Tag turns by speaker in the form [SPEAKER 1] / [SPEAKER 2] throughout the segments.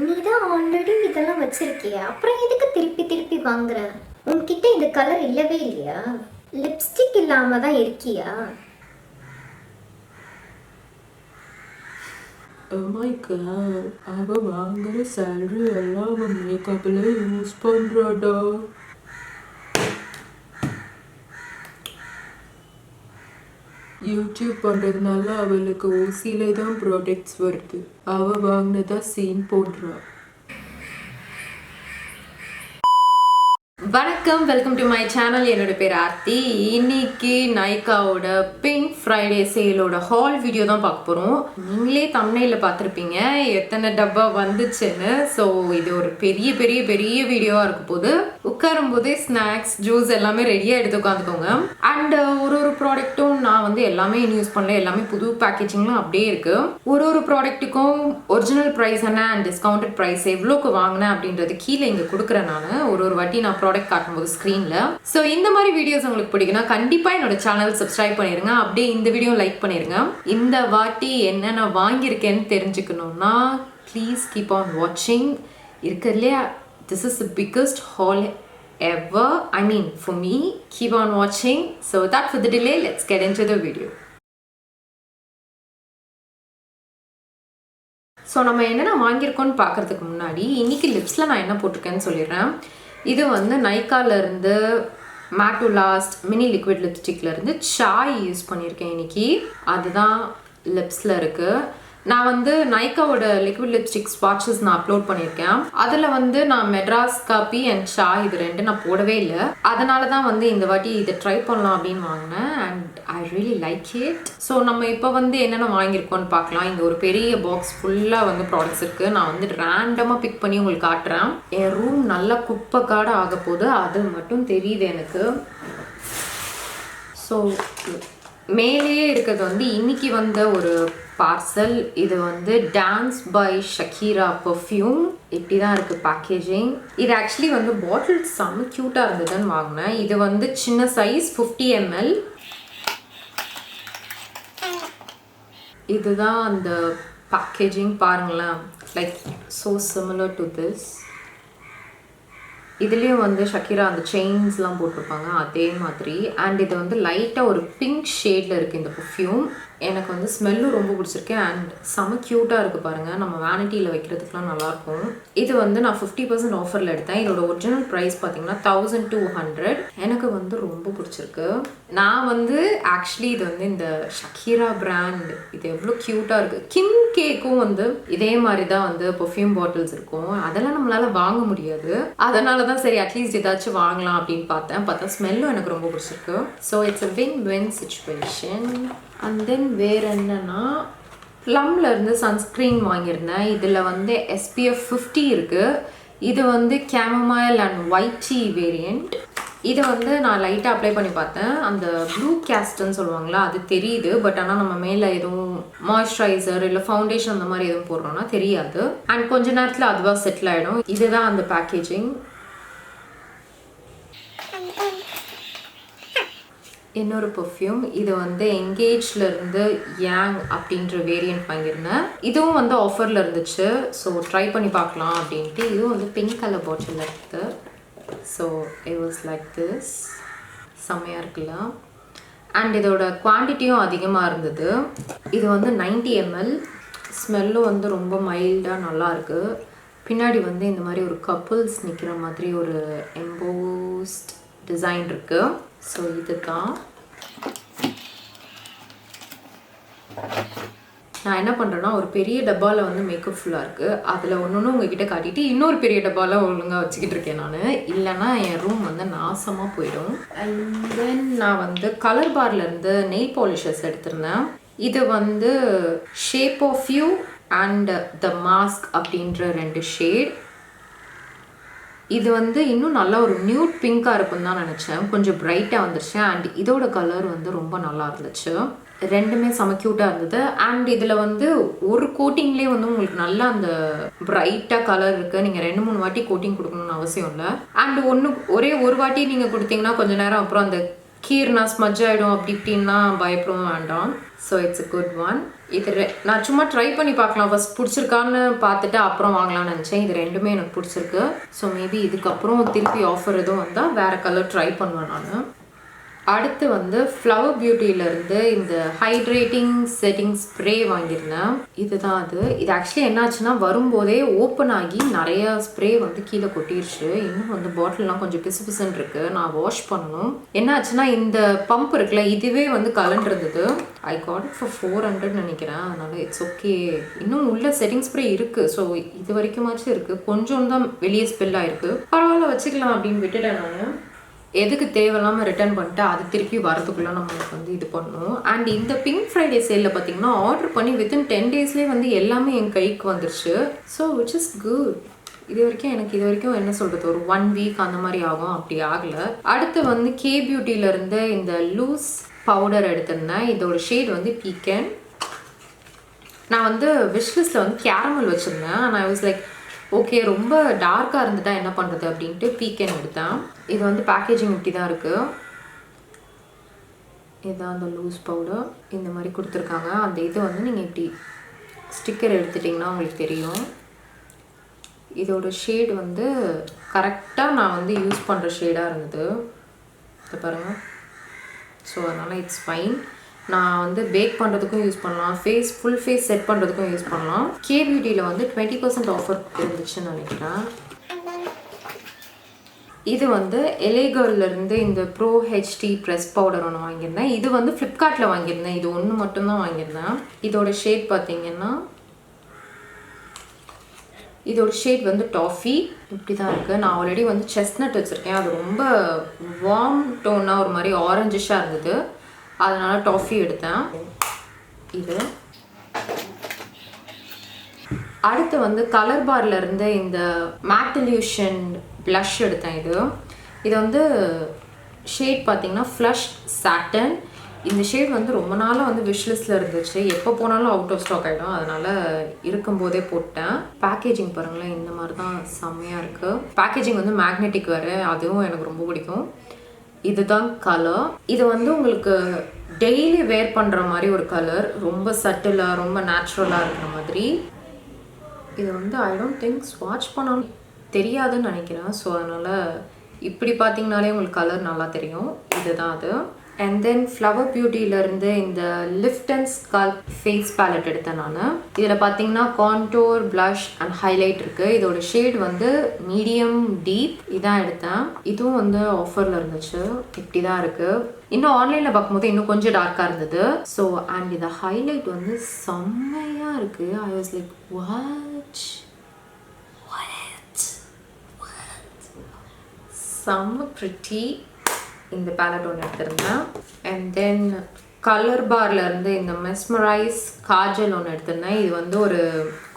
[SPEAKER 1] நீ தான் ஆல்ரெடி இதெல்லாம் வச்சிருக்கிய, அப்புறம் எதுக்கு திருப்பி திருப்பி வாங்குற? உன்கிட்ட இந்த கலர் இல்லவே இல்லையா? லிப்ஸ்டிக் இல்லாம தான் இருக்கியா?
[SPEAKER 2] அம்மாய்க்கு அவ வாங்குற சேலரி எல்லாம் அவன் மேக்கப்ல யூஸ் பண்றாடா. யூடியூப் பண்ணுறதுனால அவளுக்கு ஓசியில தான் ப்ராடக்ட்ஸ் வருது. அவள் வாங்கினதா சீன் போடுறா.
[SPEAKER 3] வணக்கம், வெல்கம் டு மை சேனல். என்னோட பேர் ஆர்த்தி. இன்னைக்கு நைக்காவோட பிங்க் ஃப்ரைடே சேலோட ஹால் வீடியோ தான் பார்க்க போகிறோம். நீங்களே தம்ப்நெயில்ல பார்த்துருப்பீங்க எத்தனை டப்பா வந்துச்சுன்னு. ஸோ இது ஒரு பெரிய பெரிய பெரிய வீடியோவாக இருக்க போது. உட்காரும் போதே ஸ்நாக்ஸ் ஜூஸ் எல்லாமே ரெடியாக எடுத்து உட்காந்துக்கோங்க. அண்ட் ஒரு ப்ராடக்ட்டும் நான் வந்து எல்லாமே யூஸ் பண்ணல, எல்லாமே புது பேக்கேஜிங்லாம் அப்படியே இருக்கு. ஒரு ப்ராடக்ட்டுக்கும் ஒரிஜினல் ப்ரைஸ் என்ன அண்ட் டிஸ்கவுண்டட் ப்ரைஸ் எவ்வளோக்கு வாங்கினேன் அப்படின்றது கீழே இங்கே கொடுக்குறேன். நான் ஒரு வாட்டி நான் ப்ராடக்ட் காட்டும்போது ஸ்க்ரீன்ல. ஸோ இந்த மாதிரி வீடியோஸ் உங்களுக்கு பிடிக்குன்னா கண்டிப்பாக என்னோட சேனல் சப்ஸ்கிரைப் பண்ணிருங்க. அப்படியே இந்த வீடியோ லைக் பண்ணிருங்க. இந்த வாட்டி என்ன நான் வாங்கியிருக்கேன்னு தெரிஞ்சுக்கணும்னா ப்ளீஸ் கீப் ஆன் வாட்சிங். இருக்கு இல்லையா, this is the biggest hall ever. I mean, for me, keep on watching. So without further delay, let's get into the video. So நம்ம என்னென்ன வாங்கியிருக்கோன்னு பார்க்குறதுக்கு முன்னாடி இன்னைக்கு லிப்ஸில் நான் என்ன போட்டிருக்கேன்னு சொல்லிடுறேன். இது வந்து நைக்காலேருந்து matte to last mini liquid லிப்ஸ்டிக்லேருந்து சாய் யூஸ் பண்ணியிருக்கேன் இன்னைக்கு. அதுதான் லிப்ஸில் இருக்குது. நான் வந்து நைக்காவோட லிக்விட் லிப்ஸ்டிக் ஸ்வாட்சஸ் நான் அப்லோட் பண்ணியிருக்கேன். அதில் வந்து நான் மெட்ராஸ் காப்பி அண்ட் சாய் இது ரெண்டு நான் போடவே இல்லை. அதனால தான் வந்து இந்த வாட்டி இதை ட்ரை பண்ணலாம் அப்படின்னு வாங்கினேன். And I really like it. So நம்ம இப்போ வந்து என்னென்ன வாங்கியிருக்கோன்னு பார்க்கலாம். இங்கே ஒரு பெரிய பாக்ஸ் ஃபுல்லாக வந்து ப்ராடக்ட்ஸ் இருக்குது. நான் வந்து ரேண்டமாக பிக் பண்ணி உங்களுக்கு காட்டுறேன். என் ரூம் நல்லா குப்பை காடு ஆக போகுது, அது மட்டும் தெரியுது எனக்கு. ஸோ மேலேயே இருக்கிறது வந்து இன்னைக்கு வந்த ஒரு பார்சல். இது வந்து டான்ஸ் பை ஷக்கீரா பர்ஃப்யூம். இப்படி தான் இருக்குது பேக்கேஜிங். இது ஆக்சுவலி வந்து பாட்டில் செம்ம க்யூட்டாக இருந்ததுன்னு வாங்கினேன். இது வந்து சின்ன சைஸ் 50 ml. இதுதான் அந்த பேக்கேஜிங் பாருங்களேன். Like so similar to this. இதுலேயும் வந்து ஷக்கீரா அந்த செயின்ஸ்லாம் போட்டிருப்பாங்க அதே மாதிரி. அண்ட் இது வந்து லைட்டாக ஒரு பிங்க் ஷேடில் இருக்குது இந்த பர்ஃப்யூம். எனக்கு வந்து ஸ்மெல்லும் ரொம்ப பிடிச்சிருக்கு அண்ட் செம்ம க்யூட்டாக இருக்குது பாருங்கள். நம்ம வேனிட்டியில் வைக்கிறதுக்குலாம் நல்லாயிருக்கும். இது வந்து நான் 50% ஆஃபரில் எடுத்தேன். இதோட ஒரிஜினல் ப்ரைஸ் பார்த்தீங்கன்னா 1200. எனக்கு வந்து ரொம்ப பிடிச்சிருக்கு. நான் வந்து ஆக்சுவலி இது வந்து இந்த ஷக்கீரா பிராண்ட் இது எவ்வளோ க்யூட்டாக இருக்குது. கிம் கேக்கும் வந்து இதே மாதிரி தான் வந்து பர்ஃப்யூம் பாட்டில்ஸ் இருக்கும். அதெல்லாம் நம்மளால் வாங்க முடியாது. அதனால தான் சரி அட்லீஸ்ட் ஏதாச்சும் வாங்கலாம் அப்படின்னு பார்த்தா ஸ்மெல்லும் எனக்கு ரொம்ப பிடிச்சிருக்கு. So it's a win win situation. And then வேறு என்னென்னா ப்ளம்லேருந்து சன்ஸ்க்ரீன் வாங்கியிருந்தேன். இதில் வந்து SPF 50 இருக்குது. இது வந்து chamomile and white tea variant. இதை வந்து நான் லைட்டாக அப்ளை பண்ணி பார்த்தேன். அந்த ப்ளூ கேஸ்ட்ன்னு சொல்லுவாங்களா அது தெரியுது. பட் ஆனால் நம்ம மேலே எதுவும் மாய்ஸ்சரைசர் இல்லை ஃபவுண்டேஷன் அந்த மாதிரி எதுவும் போடுறோன்னா தெரியாது. அண்ட் கொஞ்ச நேரத்தில் அதுவாக செட்டில் ஆகிடும். இதுதான் அந்த பேக்கேஜிங். இன்னொரு பர்ஃப்யூம். இது வந்து எங்கேஜ்லேருந்து யாங் அப்படின்ற வேரியண்ட் வாங்கியிருந்தேன். இதுவும் வந்து ஆஃபரில் இருந்துச்சு. ஸோ ட்ரை பண்ணி பார்க்கலாம் அப்படின்ட்டு. இதுவும் வந்து பிங்க் கலர் பாட்டில் இருக்குது. So it was like this. செம்மையாக இருக்குல்ல. அண்ட் இதோட குவான்டிட்டியும் அதிகமாக இருந்தது. இது வந்து 90 ml. ஸ்மெல்லும் வந்து ரொம்ப மைல்டாக நல்லாயிருக்கு. பின்னாடி வந்து இந்த மாதிரி ஒரு கப்புள்ஸ் நிற்கிற மாதிரி ஒரு எம்போஸ்ட் டிசைன் இருக்குது. ஸோ இதுதான் நான் என்ன பண்ணுறேன்னா ஒரு பெரிய டப்பாவில் வந்து மேக்கப் ஃபுல்லாக இருக்குது. அதில் ஒன்று உங்ககிட்ட காட்டிட்டு இன்னொரு பெரிய டப்பாவில் ஒழுங்காக வச்சுக்கிட்டு இருக்கேன் நான். இல்லைன்னா என் ரூம் வந்து நாசமாக போயிடும். அண்ட் தென் நான் வந்து கலர் பார்லேருந்து நெயில் பாலிஷர்ஸ் எடுத்திருந்தேன். இது வந்து shape of you and the mask அப்படின்ற 2 ஷேட். இது வந்து இன்னும் நல்லா ஒரு நியூட் பிங்காக இருக்குன்னு தான் நினச்சேன். கொஞ்சம் பிரைட்டாக வந்துருச்சு. அண்ட் இதோட கலர் வந்து ரொம்ப நல்லா இருந்துச்சு. ரெண்டுமே செம க்யூட்டாக இருந்தது. அண்ட் இதில் வந்து ஒரு கோட்டிங்லேயே வந்து உங்களுக்கு நல்லா அந்த பிரைட்டாக கலர் இருக்குது. நீங்கள் 2-3 வாட்டி கோட்டிங் கொடுக்கணும்னு அவசியம் இல்லை. அண்ட் ஒரே ஒரு வாட்டி நீங்கள் கொடுத்தீங்கன்னா கொஞ்சம் நேரம் அப்புறம் அந்த கீர்னா ஸ்மஜ் ஆகிடும் அப்படி இப்படின்னா பயப்படவும் வேண்டாம். So it's a good one. இது நான் சும்மா ட்ரை பண்ணி பார்க்கலாம், ஃபர்ஸ்ட் பிடிச்சிருக்கான்னு பார்த்துட்டு அப்புறம் வாங்கலாம்னு நினச்சேன். இது ரெண்டுமே எனக்கு பிடிச்சிருக்கு. ஸோ மேபி இதுக்கப்புறம் திருப்பி ஆஃபர் எதுவும் வந்தால் வேறு கலர் ட்ரை பண்ணுவேன் நான். அடுத்து வந்து ஃப்ளவர் பியூட்டியிலேருந்து இந்த ஹைட்ரேட்டிங் செட்டிங் ஸ்ப்ரே வாங்கியிருந்தேன். இதுதான் அது. இது ஆக்சுவலி என்னாச்சுன்னா வரும்போதே ஓப்பன் ஆகி நிறைய ஸ்ப்ரே வந்து கீழே கொட்டிடுச்சு. இன்னும் வந்து பாட்டில்லாம் கொஞ்சம் பிசு பிசுன்னு இருக்குது, நான் வாஷ் பண்ணணும். என்னாச்சுன்னா இந்த பம்ப் இருக்குல்ல, இதுவே வந்து கலண்டிருந்தது. ஐ காட் இட் ஃபார் 400 நினைக்கிறேன். அதனால இட்ஸ் ஓகே. இன்னும் உள்ள செட்டிங் ஸ்ப்ரே இருக்குது. ஸோ இது வரைக்குமாச்சும் இருக்குது, கொஞ்சம் தான் வெளியே ஸ்பெல் ஆயிருக்கு. பரவாயில்ல வச்சுக்கலாம் அப்படின்னு விட்டுட்டேன் நான். எதுக்கு தேவையில்லாமல் ரிட்டர்ன் பண்ணிட்டு அது திருப்பி வரதுக்குள்ளே நம்மளுக்கு வந்து இது பண்ணணும். அண்ட் இந்த பிங்க் ஃப்ரைடே சேலில் பார்த்தீங்கன்னா ஆர்டர் பண்ணி வித்தின் 10 daysலேயே வந்து எல்லாமே என் கைக்கு வந்துருச்சு. So which is good. இது வரைக்கும் என்ன சொல்கிறது, ஒரு 1 week அந்த மாதிரி ஆகும், அப்படி ஆகலை. அடுத்து வந்து கே பியூட்டியிலேருந்து இந்த லூஸ் பவுடர் எடுத்திருந்தேன். இதோட ஷேட் வந்து பீக்கன். நான் வந்து விஷ்லிஸ்ட்டில் வந்து கேரமல் வச்சுருந்தேன். And I was like okay ரொம்ப டார்க்காக இருந்துட்டா என்ன பண்ணுறது அப்படின்ட்டு பீக்கன் எடுத்தேன். இது வந்து பேக்கேஜிங் இப்படி தான் இருக்குது. இதுதான் அந்த லூஸ் பவுடர் இந்த மாதிரி கொடுத்துருக்காங்க. அந்த இது வந்து நீங்கள் இப்படி ஸ்டிக்கர் எடுத்துட்டிங்கன்னா உங்களுக்கு தெரியும். இதோட ஷேட் வந்து கரெக்டாக நான் வந்து யூஸ் பண்ணுற ஷேடாக இருந்தது, இதை பாருங்கள். ஸோ அதனால் இட்ஸ் ஃபைன். நான் வந்து பேக் பண்ணுறதுக்கும் யூஸ் பண்ணலாம், ஃபுல் ஃபேஸ் செட் பண்ணுறதுக்கும் யூஸ் பண்ணலாம். கே பியூட்டியில் வந்து 20% ஆஃபர் இருந்துச்சுன்னு நினைக்கிறேன். இது வந்து எலேகர்லேருந்து இந்த ப்ரோ ஹெச்டி ப்ரெஸ் பவுடர் ஒன்று வாங்கியிருந்தேன். இது வந்து ஃப்ளிப்கார்ட்டில் வாங்கியிருந்தேன். இது ஒன்று மட்டும்தான் வாங்கியிருந்தேன். இதோட ஷேட் பார்த்தீங்கன்னா இதோட ஷேட் வந்து டாஃபி இப்படி தான் இருக்குது. நான் ஆல்ரெடி வந்து செஸ்னட் வச்சுருக்கேன். அது ரொம்ப வார்ம் டோனாக ஒரு மாதிரி ஆரஞ்சிஷாக இருந்தது, அதனால் டாஃபி எடுத்தேன். இது அடுத்து வந்து கலர் பார்லேருந்து இந்த மேட்டல்யூஷன் ப்ளஷ் எடுத்தேன். இது வந்து ஷேட் பார்த்திங்கன்னா ஃப்ளஷ் சாட்டன். இந்த ஷேட் வந்து ரொம்ப நாளாக வந்து விஷ்லிஸ்ட்டில் இருந்துச்சு, எப்போ போனாலும் அவுட் ஆஃப் ஸ்டாக் ஆகிடும், அதனால் இருக்கும்போதே போட்டேன். பேக்கேஜிங் பாருங்களேன், இந்த மாதிரி தான் செம்மையாக இருக்குது. பேக்கேஜிங் வந்து மேக்னெட்டிக் வேறு, அதுவும் எனக்கு ரொம்ப பிடிக்கும். இதுதான் கலர். இது வந்து உங்களுக்கு டெய்லி வேர் பண்ணுற மாதிரி ஒரு கலர், ரொம்ப சட்டிலாக ரொம்ப நேச்சுரலாக இருக்கிற மாதிரி. இது வந்து ஐ டோன்ட் திங்க் ஸ்வாட்ச் பண்ணாலும் தெரியாதுன்னு நினைக்கிறேன். ஸோ அதனால் இப்படி பார்த்தீங்கனாலே உங்களுக்கு கலர் நல்லா தெரியும். இதுதான் அது. அண்ட் தென் ஃப்ளவர் பியூட்டியிலேருந்து இந்த lift and sculpt face palette எடுத்தேன் நான். இதில் பார்த்தீங்கன்னா கான்டோர், ப்ளஷ் அண்ட் ஹைலைட் இருக்குது. இதோட ஷேட் வந்து மீடியம் டீப். இதான் எடுத்தேன். இதுவும் வந்து ஆஃபரில் இருந்துச்சு. இப்படி தான் இருக்குது. இன்னும் ஆன்லைனில் பார்க்கும்போது இன்னும் கொஞ்சம் டார்க்காக இருந்தது. ஸோ அண்ட் இந்த ஹைலைட் வந்து செம்மையாக இருக்குது. ஐ வாஸ் லைக் வாட் செம்ம ப்ரிட்டி. இந்த பேலட் ஒன்று எடுத்திருந்தேன். அண்ட் தென் கலர் பார்லேருந்து இந்த மெஸ்மரைஸ் காஜல் ஒன்று எடுத்திருந்தேன். இது வந்து ஒரு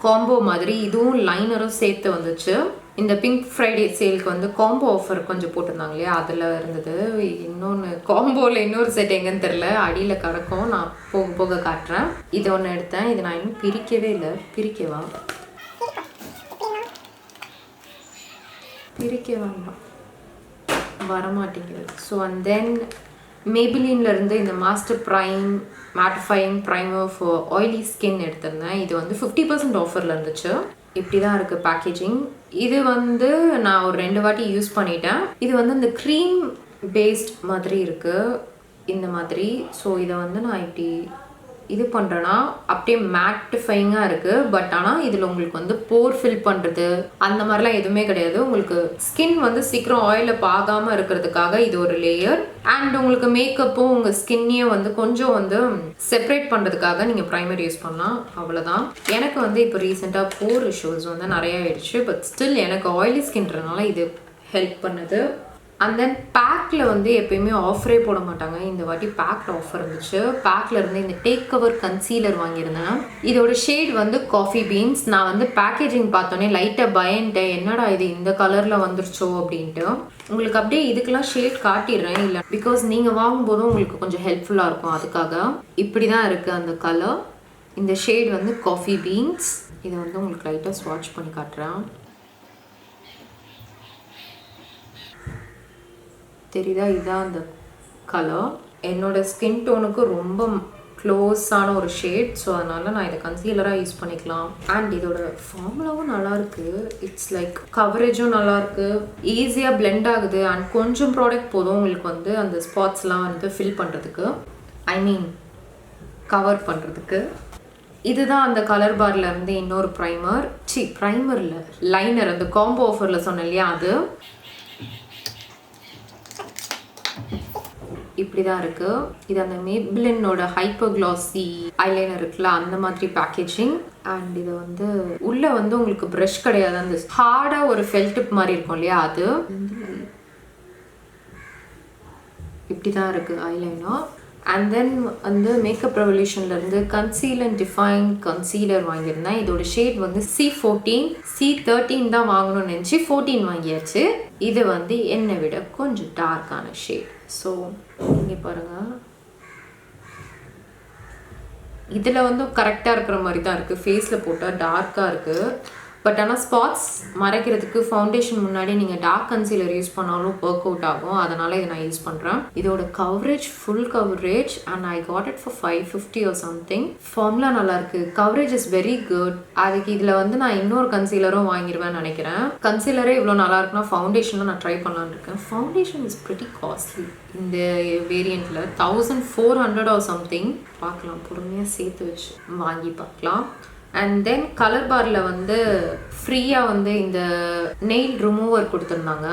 [SPEAKER 3] காம்போ மாதிரி, இதுவும் லைனரும் சேர்த்து வந்துச்சு. இந்த பிங்க் ஃப்ரைடே சேலுக்கு வந்து காம்போ ஆஃபர் கொஞ்சம் போட்டிருந்தாங்க இல்லையா, அதில் இருந்தது. இன்னொன்று காம்போவில் இன்னொரு செட் எங்கன்னு தெரில, அடியில் கிடக்கும், நான் போக போக காட்டுறேன். இது ஒன்று எடுத்தேன். இது நான் இன்னும் பிரிக்கவே இல்லை. பிரிக்க வேண்டாம், வரமாட்டேங்குது. ஸோ அண்ட் தென் மேபிலின்லேருந்து இந்த master prime mattifying primer for oily skin எடுத்திருந்தேன். இது வந்து 50% ஆஃபரில் இருந்துச்சு. இப்படி தான் இருக்குது பேக்கேஜிங். இது வந்து நான் ஒரு 2 வாட்டி யூஸ் பண்ணிட்டேன். இது வந்து இந்த க்ரீம் பேஸ்ட் மாதிரி இருக்குது இந்த மாதிரி. ஸோ இதை வந்து நான் இப்படி இது பண்ணுறேன்னா அப்படியே மேட்டிஃபைங்காக இருக்குது. பட் ஆனால் இதில் உங்களுக்கு வந்து போர் ஃபில் பண்ணுறது அந்த மாதிரிலாம் எதுவுமே கிடையாது. உங்களுக்கு ஸ்கின் வந்து சீக்கிரம் ஆயிலில் பாகாமல் இருக்கிறதுக்காக இது ஒரு லேயர். அண்ட் உங்களுக்கு மேக்கப்பும் உங்கள் ஸ்கின்னையும் வந்து கொஞ்சம் வந்து செப்பரேட் பண்ணுறதுக்காக நீங்கள் ப்ரைமர் யூஸ் பண்ணலாம், அவ்வளோதான். எனக்கு வந்து இப்போ ரீசெண்டாக போர் இஷ்யூஸ் வந்து நிறைய ஆயிடுச்சு. பட் ஸ்டில் எனக்கு ஆயிலி ஸ்கின்றனால இது ஹெல்ப் பண்ணுது. அண்ட் தென் பேக்கில் வந்து எப்பயுமே ஆஃபரே போட மாட்டாங்க. இந்த வாட்டி பேக்கில் ஆஃபர் இருந்துச்சு. பேக்கில் இருந்து இந்த டேக் கவர் கன்சீலர் வாங்கியிருந்தேன். இதோட ஷேட் வந்து காஃபி பீன்ஸ். நான் வந்து பேக்கேஜிங் பார்த்தோன்னே லைட்டாக பயன்ட்டேன், என்னடா இது இந்த கலரில் வந்துருச்சோ அப்படின்ட்டு. உங்களுக்கு அப்படியே இதுக்கெல்லாம் ஷேட் காட்டிடுறேன், இல்லை பிகாஸ் நீங்கள் வாங்கும்போதும் உங்களுக்கு கொஞ்சம் ஹெல்ப்ஃபுல்லாக இருக்கும், அதுக்காக. இப்படி தான் இருக்குது அந்த கலர். இந்த ஷேட் வந்து காஃபி பீன்ஸ். இதை வந்து உங்களுக்கு லைட்டாக ஸ்வாட்ச் பண்ணி காட்டுறேன். தெரியுதா? இதுதான் அந்த கலர். என்னோட ஸ்கின் டோனுக்கு ரொம்ப க்ளோஸான ஒரு ஷேட். ஸோ அதனால் நான் இதை கன்சீலராக யூஸ் பண்ணிக்கலாம். அண்ட் இதோட ஃபார்முலாவும் நல்லாயிருக்கு. இட்ஸ் லைக் கவரேஜும் நல்லாயிருக்கு, ஈஸியாக பிளெண்ட் ஆகுது. அண்ட் கொஞ்சம் ப்ராடக்ட் போதும் உங்களுக்கு வந்து அந்த ஸ்பாட்ஸ்லாம் வந்து ஃபில் பண்ணுறதுக்கு, ஐ மீன் கவர் பண்ணுறதுக்கு. இதுதான் அந்த கலர் பார்ல இருந்து இன்னொரு ப்ரைமர் இல்லை, லைனர். அந்த காம்போ ஆஃபரில் சொன்னேன் இல்லையா, அது இப்படி தான் இருக்குது. இது அந்த மேப்ளினோட ஹைப்பர் கிளாசி ஐலைனர் இருக்குல்ல, அந்த மாதிரி பேக்கேஜிங். அண்ட் இது வந்து உள்ளே வந்து உங்களுக்கு ப்ரஷ் கிடையாது, அந்த ஹார்டாக ஒரு ஃபெல்டிப் மாதிரி இருக்கும் இல்லையா, அது இப்படி தான் இருக்குது ஐலைனர். அண்ட் தென் வந்து மேக்கப் ரெவல்யூஷன்லேருந்து கன்சீல் அண்ட் டிஃபைன் கன்சீலர் வாங்கியிருந்தேன். இதோட ஷேட் வந்து C14. C13 தான் வாங்கணும்னு நினச்சி 14 வாங்கியாச்சு. இது வந்து என்னை விட கொஞ்சம் டார்க்கான ஷேட். ஸோ இங்கே பாருங்கள், இதில் வந்து கரெக்டாக இருக்கிற மாதிரி தான் இருக்குது. ஃபேஸில் போட்டால் டார்க்காக இருக்குது. பட் ஆனால் ஸ்பாட்ஸ் மறைக்கிறதுக்கு ஃபவுண்டேஷன் முன்னாடி நீங்கள் டார்க் கன்சீலர் யூஸ் பண்ணாலும் ஒர்க் அவுட் ஆகும். அதனால் இதை நான் யூஸ் பண்ணுறேன். இதோட coverage full coverage and I got it for 550 or something. Formula நல்லாயிருக்கு, கவரேஜ் இஸ் வெரி குட். அதுக்கு இதில் வந்து நான் இன்னொரு கன்சீலரும் வாங்கிடுவேன்னு நினைக்கிறேன். கன்சீலரே இவ்வளோ நல்லா இருக்குன்னா ஃபவுண்டேஷனும் நான் ட்ரை பண்ணலான்னு இருக்கேன். ஃபவுண்டேஷன் இஸ் ப்ரிட்டி காஸ்ட்லி இந்த வேரியண்ட்டில், 1400 or something. பார்க்கலாம், பொறுமையாக சேர்த்து வச்சு வாங்கி பார்க்கலாம். அண்ட் தென் கலர் பாரில் வந்து ஃப்ரீயாக வந்து இந்த நெயில் ரிமூவர் கொடுத்துருந்தாங்க.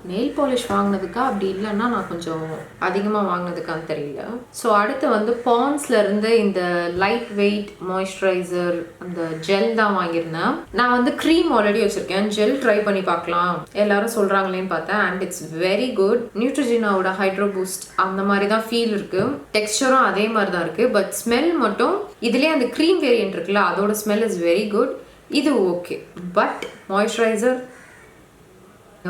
[SPEAKER 3] நெயில் பாலிஷ் வாங்கினதுக்கா அப்படி இல்லைன்னா நான் கொஞ்சம் அதிகமாக வாங்கினதுக்கான்னு தெரியல. ஸோ அடுத்து வந்து பாண்ட்ஸ்லேருந்து இந்த லைட் வெயிட் மாய்ஸ்சரைசர் அந்த ஜெல் தான் வாங்கியிருந்தேன். நான் வந்து க்ரீம் ஆல்ரெடி வச்சுருக்கேன், ஜெல் ட்ரை பண்ணி பார்க்கலாம் எல்லாரும் சொல்கிறாங்களேன்னு பார்த்தேன். And it's very good. நியூட்ரிஜினாவோட ஹைட்ரோ பூஸ்ட் அந்த மாதிரி தான் ஃபீல் இருக்குது. டெக்ஸ்சரும் அதே மாதிரி தான் இருக்குது. பட் ஸ்மெல் மட்டும் இதுலேயே அந்த க்ரீம் வேரியன்ட் இருக்குல்ல, அதோட ஸ்மெல் இஸ் வெரி குட். இது ஓகே. பட் மாய்ஸ்சரைசர்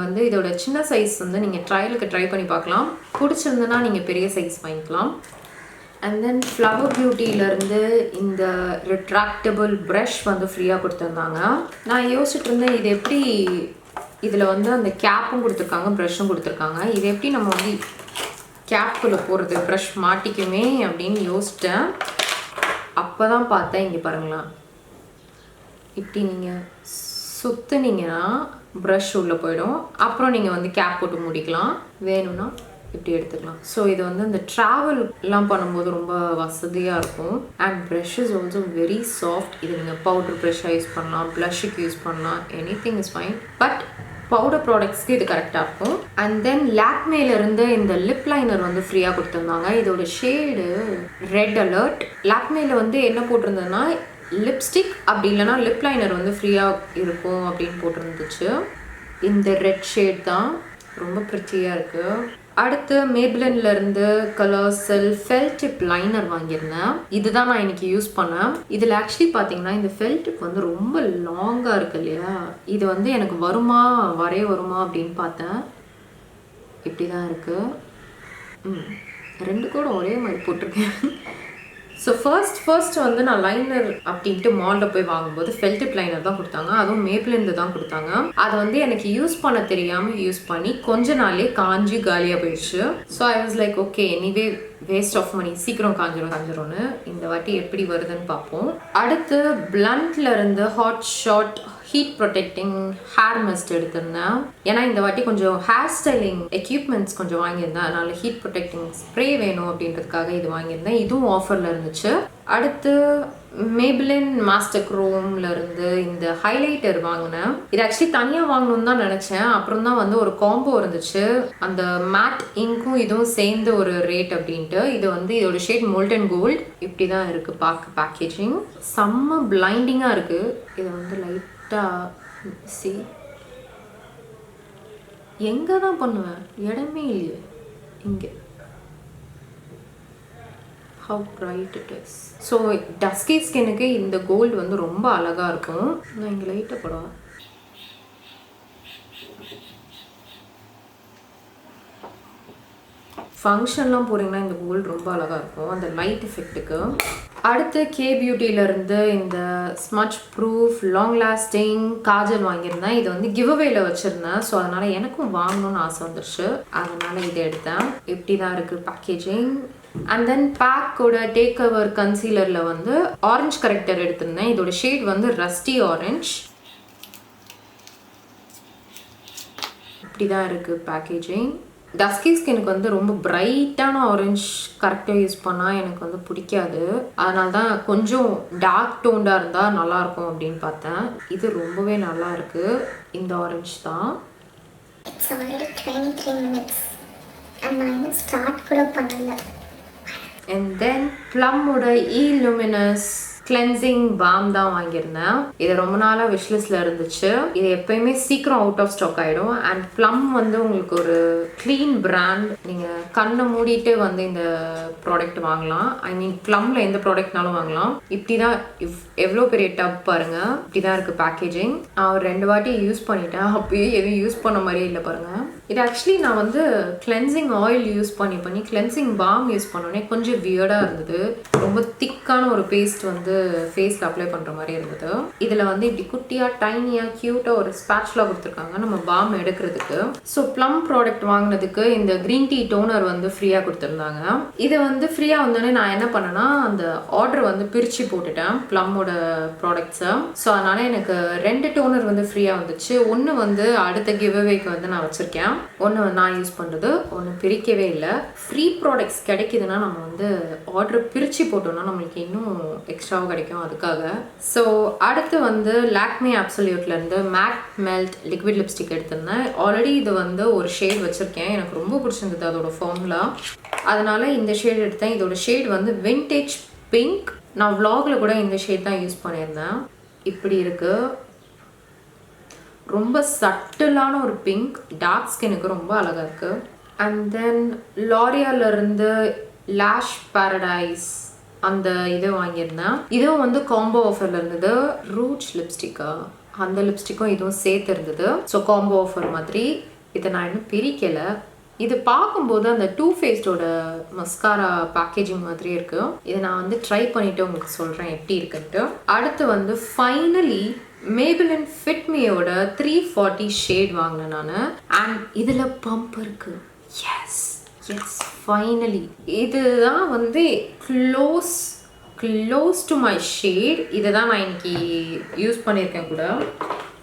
[SPEAKER 3] வந்து இதோட சின்ன சைஸ் வந்து நீங்கள் ட்ரையலுக்கு ட்ரை பண்ணி பார்க்கலாம். பிடிச்சிருந்தனா நீங்கள் பெரிய சைஸ் வாங்கிக்கலாம். அண்ட் தென் ஃப்ளவர் பியூட்டியிலேருந்து இந்த ரிட்ராக்டபிள் ப்ரஷ் வந்து ஃப்ரீயாக கொடுத்துருந்தாங்க. நான் யோசிச்சுட்டு இருந்தேன், இது எப்படி இதில் வந்து அந்த கேப்பும் கொடுத்துருக்காங்க, ப்ரஷ்ஷும் கொடுத்துருக்காங்க, இது எப்படி நம்ம வந்து கேப்புக்குள்ளே போகிறது, ப்ரஷ் மாட்டிக்குமே அப்படின்னு யோசித்தேன். அப்போ தான் பார்த்தேன், இங்கே பாருங்களா, இப்படி நீங்கள் சுற்றுனீங்கன்னா ப்ரஷ் உள்ளே போயிடும். அப்புறம் நீங்கள் வந்து கேப் போட்டு முடிக்கலாம், வேணும்னா இப்படி எடுத்துக்கலாம். ஸோ இது வந்து இந்த ட்ராவல்லாம் பண்ணும்போது ரொம்ப வசதியாக இருக்கும். And brush is also very soft. இது நீங்கள் பவுடர் ப்ரஷ்ஷாக யூஸ் பண்ணலாம், ப்ளஷ்ஷுக்கு யூஸ் பண்ணலாம், any thing is fine. But powder ப்ராடக்ட்ஸ்க்கு இது கரெக்டாக இருக்கும். அண்ட் தென் லாக்மேலேருந்து இந்த லிப் லைனர் வந்து ஃப்ரீயாக கொடுத்துருந்தாங்க. இதோட ஷேடு ரெட் அலர்ட். லாக்மேல வந்து என்ன போட்டிருந்ததுன்னா லிப்ஸ்டிக் அப்படி இல்லைனா லிப் லைனர் வந்து ஃப்ரீயாக இருக்கும் அப்படின்னு போட்டிருந்துச்சு. இந்த ரெட் ஷேட் தான் ரொம்ப ப்ரிட்டியாக இருக்குது. அடுத்து மேப்ளின்லேருந்து கலர்செல் ஃபெல் டிப் லைனர் வாங்கியிருந்தேன். இதுதான் நான் இன்னைக்கு யூஸ் பண்ணேன். இதில் ஆக்சுவலி பார்த்தீங்கன்னா இந்த ஃபெல் டிப் வந்து ரொம்ப லாங்காக இருக்கு இல்லையா, இது வந்து எனக்கு வருமா அப்படின்னு பார்த்தேன். இப்படி தான் இருக்குது. ரெண்டு கூட ஒரே மாதிரி போட்டிருக்கேன். ஸோ ஃபர்ஸ்ட் வந்து நான் லைனர் அப்படின்ட்டு மாலில் போய் வாங்கும்போது ஃபெல்டிப் லைனர் தான் கொடுத்தாங்க, அதுவும் மேப்ளின்ல தான் கொடுத்தாங்க. அதை வந்து எனக்கு யூஸ் பண்ண தெரியாமல் யூஸ் பண்ணி கொஞ்ச நாளே காஞ்சி காலியாக போயிடுச்சு. So I was like okay, anyway waste of money, சீக்கிரம் காஞ்சிரும்னு. இந்த வாட்டி எப்படி வருதுன்னு பார்ப்போம். அடுத்து பிளண்ட்ல இருந்து hot shot heat protecting hair mist எடுத்திருந்தேன். ஏன்னா இந்த வாட்டி கொஞ்சம் ஹேர் ஸ்டைலிங் எக்யூப்மெண்ட்ஸ் கொஞ்சம் வாங்கியிருந்தேன், அதனால ஹீட் ப்ரொடெக்டிங் ஸ்ப்ரே வேணும் அப்படின்றதுக்காக இது வாங்கியிருந்தேன். இதுவும் ஆஃபரில் இருந்துச்சு. அடுத்து மேப்ளின் மாஸ்டர் க்ரோம்ல இருந்து இந்த ஹைலைட்டர் வாங்கினேன். இது ஆக்சுவலி தனியாக வாங்கணும்னு தான் நினச்சேன். அப்புறம் தான் வந்து ஒரு காம்போ இருந்துச்சு, அந்த மேட் இங்கும் இதுவும் சேர்ந்து ஒரு ரேட் அப்படின்ட்டு. இது வந்து இதோட ஷேட் மோல்டன் கோல்ட். இப்படி தான் இருக்குது பார்க்க பேக்கேஜிங். செம்ம பிளைண்டிங்காக இருக்குது. இதை வந்து லைட்டாக சி எங்கே தான் பண்ணுவேன், இடமே இல்லையே இங்கே. How bright it is. So dusky ஸ்கின்னுக்கு இந்த கோல்டு வந்து ரொம்ப அழகாக இருக்கும். நான் இங்கே லைட்டாக போடுவேன். ஃபங்க்ஷன்லாம் போகிறீங்கன்னா இந்த கோல்டு ரொம்ப அழகாக இருக்கும் அந்த லைட் எஃபெக்ட்டுக்கு. அடுத்து கே பியூட்டியிலேருந்து இந்த smudge proof long lasting Kajal வாங்கியிருந்தேன். இது வந்து கிவ் அவேல வச்சுருந்தேன். ஸோ அதனால் எனக்கும் வாங்கணும்னு ஆசை வந்துருச்சு. அதனால் இதை எடுத்தேன். இப்படி தான் இருக்குது பேக்கேஜிங். அண்ட் தென் பேக்கோட டேக் கவர் கன்சீலரில் வந்து ஆரஞ்ச் கரெக்டர் எடுத்திருந்தேன். இதோட ஷேட் வந்து ரஸ்டி ஆரஞ்ச். இப்படி தான் இருக்குது பேக்கேஜிங். டஸ்கி ஸ்கினுக்கு வந்து ரொம்ப பிரைட்டான ஆரஞ்ச் கரெக்டாக யூஸ் பண்ணால் எனக்கு வந்து பிடிக்காது. அதனால தான் கொஞ்சம் டார்க் டோண்டாக இருந்தால் நல்லாயிருக்கும் அப்படின்னு பார்த்தேன். இது ரொம்பவே நல்லா இருக்குது. இந்த ஆரஞ்ச் தான்.
[SPEAKER 1] It's already 23 minutes and நான் இன்னும் ஸ்டார்ட் கூட பண்ணல.
[SPEAKER 3] அண்ட் தென் ப்ளம்மோட இலுமினஸ் கிளென்சிங் பாம் தான் வாங்கியிருந்தேன். இது ரொம்ப நாளாக விஷ்லிஸ்டில் இருந்துச்சு. இது எப்பயுமே சீக்கிரம் அவுட் ஆஃப் ஸ்டாக் ஆகிடும். அண்ட் ப்ளம் வந்து உங்களுக்கு ஒரு க்ளீன் பிராண்ட். நீங்கள் கண்ணை மூடிட்டு வந்து இந்த ப்ராடக்ட் வாங்கலாம். ஐ மீன் ப்ளம்மில் எந்த ப்ராடக்ட்னாலும் வாங்கலாம். இப்படி தான் எவ்வளோ பெரிய டப் பாருங்கள். இப்படி தான் இருக்குது பேக்கேஜிங். நான் ஒரு 2 வாட்டி யூஸ் பண்ணிட்டேன். அப்பயே எதுவும் யூஸ் பண்ண மாதிரியே இல்லை பாருங்கள். இது ஆக்சுவலி நான் வந்து கிளென்சிங் ஆயில் யூஸ் பண்ணி கிளென்சிங் பாம் யூஸ் பண்ணோன்னே கொஞ்சம் வியர்டாக இருந்தது. ரொம்ப திக்கான ஒரு பேஸ்ட் வந்து ஃபேஸில் அப்ளை பண்ணுற மாதிரி இருந்தது. இதில் வந்து இப்படி குட்டியாக டைனியாக க்யூட்டாக ஒரு ஸ்பேட்ச்லாம் கொடுத்துருக்காங்க நம்ம பாம் எடுக்கிறதுக்கு. ஸோ ப்ளம் ப்ராடக்ட் வாங்கினதுக்கு இந்த க்ரீன் டீ டோனர் வந்து ஃப்ரீயாக கொடுத்துருந்தாங்க. இது வந்து ஃப்ரீயாக வந்தோடனே நான் என்ன பண்ணேன்னா அந்த ஆர்டர் வந்து பிரித்து போட்டுட்டேன் ப்ளம்மோட ப்ராடக்ட்ஸை. ஸோ அதனால் எனக்கு 2 டோனர் வந்து ஃப்ரீயாக வந்துச்சு. ஒன்று வந்து அடுத்த கிவ்அவேக்கு வந்து நான் வச்சுருக்கேன். ஒன்று நான் யூஸ் பண்ணுறது, ஒன்று பிரிக்கவே இல்லை. ஃப்ரீ ப்ராடக்ட்ஸ் கிடைக்குதுன்னா நம்ம வந்து ஆர்டர் பிரித்து போட்டோம்னா நம்மளுக்கு இன்னும் எக்ஸ்ட்ராவாக கிடைக்கும். அதுக்காக ஸோ அடுத்து வந்து லாக்மே அப்சல்யூட்லேருந்து மேட் மெல்ட் லிக்விட் லிப்ஸ்டிக் எடுத்திருந்தேன். ஆல்ரெடி இது வந்து ஒரு ஷேட் வச்சுருக்கேன். எனக்கு ரொம்ப பிடிச்சிருந்தது அதோட ஃபார்முலா. அதனால் இந்த ஷேட் எடுத்தேன். இதோட ஷேட் வந்து விண்டேஜ் பிங்க். நான் vlogல கூட இந்த ஷேட் தான் யூஸ் பண்ணியிருந்தேன். இப்படி இருக்குது. ரொம்ப சட்டிலான ஒரு பிங்க். டார்க் ஸ்கினுக்கு ரொம்ப அழகாக இருக்குது. அண்ட் தென் லாரியாலிருந்து லாஷ் பாரடைஸ் அந்த இது வாங்கியிருந்தேன். இதுவும் வந்து காம்போ ஆஃபரில் இருந்தது. ரூட்ஸ் லிப்ஸ்டிக்கா அந்த லிப்ஸ்டிக்கும் இதுவும் சேர்த்து இருந்தது. ஸோ காம்போ ஆஃபர் மாதிரி. இதை நான் இன்னும் பிரிக்கலை. இது பார்க்கும்போது அந்த டூ ஃபேஸ்டோட மஸ்காரா பேக்கேஜிங் மாதிரி இருக்கு. இதை நான் வந்து ட்ரை பண்ணிட்டு உங்களுக்கு சொல்கிறேன் எப்படி இருக்குன்ட்டு. அடுத்து வந்து ஃபைனலி மேபிளின் ஃபிட் மீயோட 340 ஷேட் வாங்கினேன் நான். அண்ட் இதில் பம்ப் இருக்கு. எஸ் ஃபைனலி இதுதான் வந்து க்ளோஸ் டு மை ஷேட். இதை தான் நான் இன்னைக்கு யூஸ் பண்ணியிருக்கேன் கூட.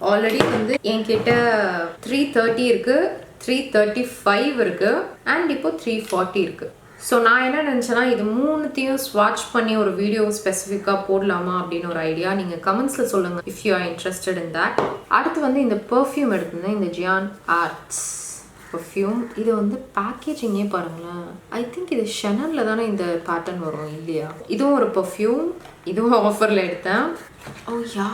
[SPEAKER 3] ஆல்ரெடி வந்து என்கிட்ட 330 இருக்குது, 335 இருக்குது, அண்ட் இப்போ 340 இருக்குது. ஸோ நான் என்ன நினச்சேன்னா இது 3த்தையும் ஸ்வாட்ச் பண்ணி ஒரு வீடியோ ஸ்பெசிஃபிக்காக போடலாமா அப்படின்னு ஒரு ஐடியா. நீங்கள் கமெண்ட்ஸில் சொல்லுங்கள் if you are interested in that. அடுத்து வந்து இந்த பர்ஃப்யூம் எடுத்திருந்தேன். இந்த ஜியான் ஆர்ட்ஸ் பர்ஃப்யூம். இது வந்து பேக்கேஜிங்கே பாருங்களேன். ஐ திங்க் இது ஷெனலில் தானே இந்த பேட்டர்ன் வரும் இல்லையா? இதுவும் ஒரு பர்ஃப்யூம். இதுவும் ஆஃபரில் எடுத்தேன். ஓ யா,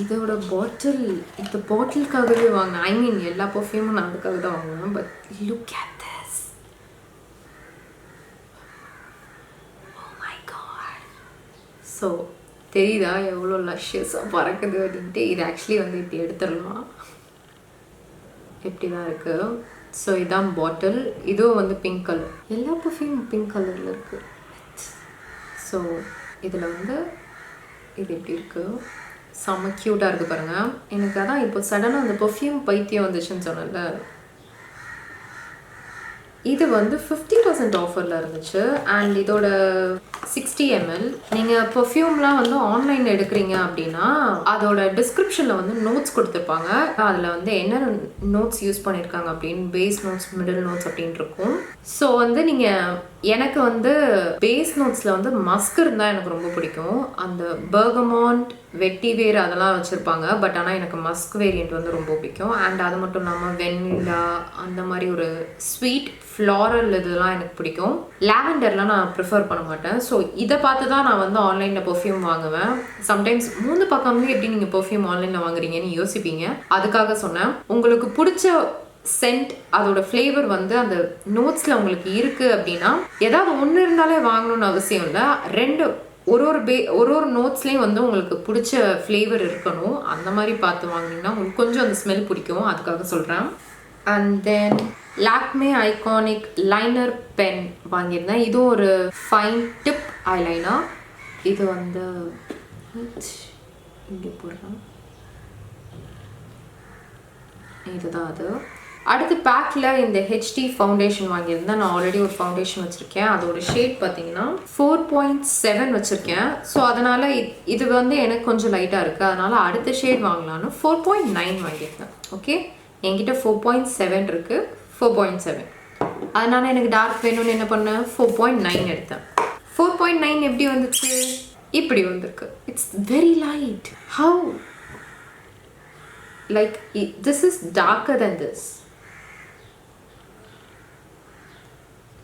[SPEAKER 3] இதோட பாட்டில் இந்த பாட்டிலுக்காகவே வாங்கினேன். ஐ மீன் எல்லா பர்ஃப்யூமும் நான் அதுக்காக தான் வாங்கினேன். But look at this. Oh my god. So தெரியுதா எவ்வளோ லஷ்யஸாக பறக்குது அப்படின்ட்டு. இது ஆக்சுவலி வந்து இப்படி எடுத்துடலாம். இப்படி தான் இருக்குது. ஸோ இதான் பாட்டில். இதுவும் வந்து பிங்க் கலர். எல்லா பர்ஃப்யூம் பிங்க் கலரில் இருக்குது. ஸோ இதில் வந்து இது எப்படி இருக்குது, செம்ம க்யூட்டாக இருக்குது பாருங்கள். எனக்கு அதான் இப்போ சடனாக அந்த பர்ஃப்யூம் பைத்தியம் வந்துச்சுன்னு சொன்னேன்ல. இது வந்து 50% ஆஃபரில் இருந்துச்சு. அண்ட் இதோட 60 ml. நீங்கள் பர்ஃப்யூம்லாம் வந்து ஆன்லைனில் எடுக்கிறீங்க அப்படின்னா அதோட டிஸ்கிரிப்ஷனில் வந்து நோட்ஸ் கொடுத்துருப்பாங்க. அதில் வந்து என்னென்ன நோட்ஸ் யூஸ் பண்ணியிருக்காங்க அப்படின்னு பேஸ் நோட்ஸ், மிடில் நோட்ஸ் அப்படின்னு இருக்கும். ஸோ வந்து நீங்கள் எனக்கு வந்து பேஸ் நோட்ஸில் வந்து மஸ்க் இருந்தால் எனக்கு ரொம்ப பிடிக்கும். அந்த பர்கமாண்ட், வெட்டிவேர் அதெல்லாம் வச்சுருப்பாங்க. பட் ஆனால் எனக்கு மஸ்க் வேரியண்ட் வந்து ரொம்ப பிடிக்கும். அண்ட் அது மட்டும் இல்லாமல் வெண்ணிலா அந்த மாதிரி ஒரு ஸ்வீட் ஃப்ளாரல் இதெல்லாம் எனக்கு பிடிக்கும். லாவெண்டர்லாம் நான் ப்ரிஃபர் பண்ண மாட்டேன். ஸோ இதை பார்த்து தான் நான் வந்து ஆன்லைனில் பர்ஃப்யூம் வாங்குவேன். சம்டைம்ஸ் மூணு பக்கம்லேயே எப்படி நீங்கள் பர்ஃப்யூம் ஆன்லைனில் வாங்குறீங்கன்னு யோசிப்பீங்க. அதுக்காக சொன்னேன். உங்களுக்கு பிடிச்ச சென்ட் அதோட ஃப்ளேவர் வந்து அந்த நோட்ஸில் உங்களுக்கு இருக்குது அப்படின்னா ஏதாவது ஒன்று இருந்தாலே வாங்கணும்னு அவசியம் இல்லை. ஒரு ஒரு நோட்ஸ்லேயும் வந்து உங்களுக்கு பிடிச்ச ஃப்ளேவர் இருக்கணும். அந்த மாதிரி பார்த்து வாங்கினீங்கன்னா உங்களுக்கு கொஞ்சம் அந்த ஸ்மெல் பிடிக்கும். அதுக்காக சொல்கிறேன். And then Lakme iconic liner pen வாங்கியிருந்தேன். இதுவும் ஒரு ஃபைன் டிப் ஐலைனர். இது வந்து இங்கே போடுறேன். இதுதான் அது. அடுத்து பேக்கில் இந்த ஹெச்டி ஃபவுண்டேஷன் வாங்கியிருந்தேன். நான் ஆல்ரெடி ஒரு ஃபவுண்டேஷன் வச்சுருக்கேன். அதோட ஷேட் பார்த்தீங்கன்னா 4.7 வச்சுருக்கேன். ஸோ அதனால் இது வந்து எனக்கு கொஞ்சம் லைட்டாக இருக்குது. அதனால் அடுத்த ஷேட் வாங்கலான்னு 4.9 வாங்கியிருக்கேன். ஓகே, என்கிட்ட 4.7 இருக்குது. 4.7 அதனால் எனக்கு டார்க் வேணும்னு என்ன பண்ணேன், 4.9 எடுத்தேன். 4.9 எப்படி வந்துச்சு, இப்படி வந்திருக்கு. It's very light. How like this is darker than this.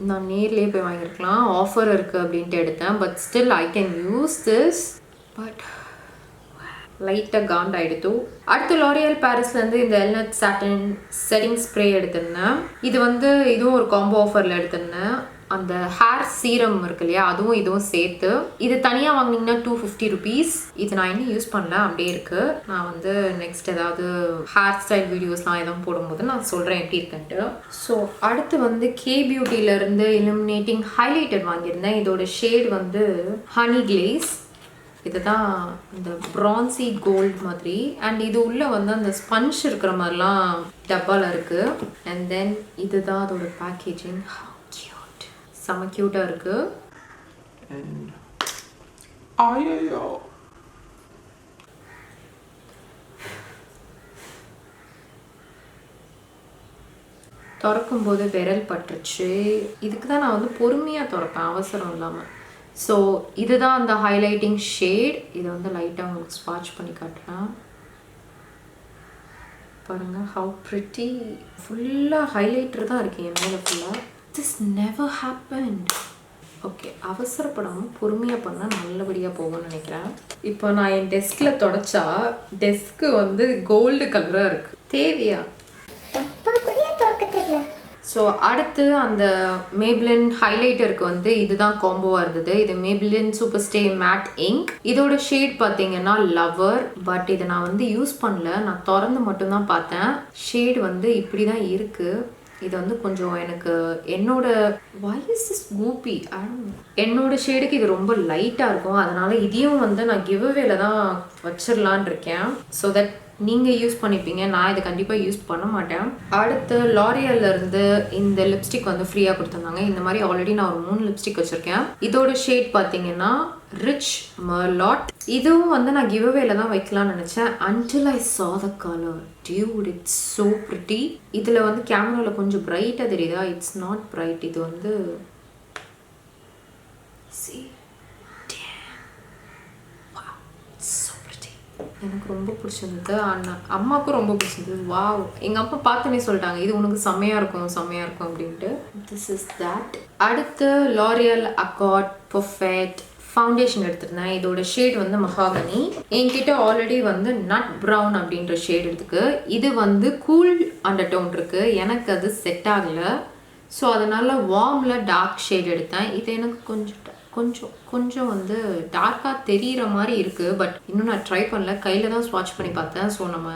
[SPEAKER 3] நான் நேர்லேயே போய் வாங்கியிருக்கலாம், ஆஃபர் இருக்குது அப்படின்ட்டு எடுத்தேன். But still I can use this. But லைட்டாக காண்ட் ஆகிடுத்து. அடுத்து லாரியல் பாரிஸ்லேருந்து இந்த எல்நட் சாட்டன் செட்டிங் ஸ்ப்ரே எடுத்திருந்தேன். இது வந்து இதுவும் ஒரு காம்போ ஆஃபரில் எடுத்திருந்தேன். அந்த ஹேர் சீரம் இருக்கு இல்லையா, அதுவும் இதுவும் சேர்த்து. இது தனியாக வாங்கினீங்கன்னா 250 rupees. இது நான் இன்னும் யூஸ் பண்ணல, அப்படியே இருக்குது. நான் வந்து நெக்ஸ்ட் ஏதாவது ஹேர் ஸ்டைல் வீடியோஸ்லாம் எதுவும் போடும்போது நான் சொல்கிறேன் எப்படி இருக்குன்ட்டு. ஸோ அடுத்து வந்து கே பியூட்டிலேருந்து இலுமினேட்டிங் ஹைலைட்டர் வாங்கியிருந்தேன். இதோட ஷேட் வந்து ஹனி கிளேஸ். இதுதான் இந்த ப்ரான்சி கோல்ட் மாதிரி. அண்ட் இது உள்ளே வந்து அந்த ஸ்பஞ்ச் இருக்கிற மாதிரிலாம் டப்பாவில் இருக்குது. அண்ட் தென் இதுதான் அதோட பேக்கேஜிங். செம்ம க்யூட்டாக இருக்குது. திறக்கும் போது விரல் பட்டுருச்சு. இதுக்கு தான் நான் வந்து பொறுமையாக திறப்பேன், அவசரம் இல்லாமல். ஸோ இதுதான் அந்த ஹைலைட்டிங் ஷேட். இதை வந்து லைட்டாக உங்களுக்கு ஸ்வாட்ச் பண்ணி காட்டுறேன். பாருங்கள், ஹவு ப்ரிட்டி. ஃபுல்லாக ஹைலைட்டர் தான் இருக்குது என் மேலே ஃபுல்லாக. This never happened. ஓகே, அவசரப்படாமல் பொறுமையாக பண்ணால் நல்லபடியாக போகும்னு நினைக்கிறேன். இப்போ நான் என் டெஸ்கில் தொடச்சா டெஸ்க்கு வந்து கோல்டு கலராக இருக்குது. தேவையா? ஸோ அடுத்து அந்த மேப்ளின் ஹைலைட்டருக்கு வந்து இதுதான் காம்போவாக இருந்தது. இது Maybelline super stay matte ink. இதோட ஷேட் பார்த்தீங்கன்னா லவர். பட் இதை நான் வந்து யூஸ் பண்ணல, நான் திறந்து மட்டும்தான் பார்த்தேன். ஷேட் வந்து இப்படி தான் இருக்குது. இது வந்து கொஞ்சம் எனக்கு என்னோட என்னோட ஷேடுக்கு இது ரொம்ப லைட்டாக இருக்கும். அதனால இதையும் வந்து நான் கிவ்அவேல தான் வச்சிடலான் இருக்கேன். ஸோ தட் நீங்கள் யூஸ் பண்ணிப்பீங்க. நான் இதை கண்டிப்பாக யூஸ் பண்ண மாட்டேன். அடுத்து லாரியல்லேருந்து இந்த லிப்ஸ்டிக் வந்து ஃப்ரீயாக கொடுத்துருந்தாங்க. இந்த மாதிரி ஆல்ரெடி நான் ஒரு 3 லிப்ஸ்டிக் வச்சுருக்கேன். இதோட ஷேட் பார்த்தீங்கன்னா ரிச் மர்லாட். இதுவும் வந்து நான் கிவ்அவேல தான் வைக்கலாம்னு நினச்சேன். Until I saw the color. Dude, it's so pretty. இதில் வந்து கேமராவில் கொஞ்சம் பிரைட்டாக தெரியுதா? It's not bright. இது வந்து see. எனக்கு ரொம்ப பிடிச்சிருந்தது. அம்மாவுக்கும் ரொம்ப பிடிச்சிருந்தது. வாவ், எங்கள் அப்பா பார்த்துனே சொல்லிட்டாங்க இது உனக்கு செம்மையாக இருக்கும் அப்படின்ட்டு. This is that. அடுத்து லாரியல் அக்கார்ட் பர்ஃபெக்ட் ஃபவுண்டேஷன் எடுத்திருந்தேன். இதோட ஷேட் வந்து மஹாகனி. என்கிட்ட ஆல்ரெடி வந்து நட் ப்ரௌன் அப்படின்ற ஷேட் இருக்கு. இது வந்து கூல் அண்டர் டோன் இருக்கு. எனக்கு அது செட் ஆகலை. ஸோ அதனால வார்மில் டார்க் ஷேட் எடுத்தேன். இது எனக்கு கொஞ்சம் வந்து டார்க்காக தெரிகிற மாதிரி இருக்குது. பட் இன்னும் நான் ட்ரை பண்ணல, கையில் தான் ஸ்வாட்ச் பண்ணி பார்த்தேன். ஸோ நம்ம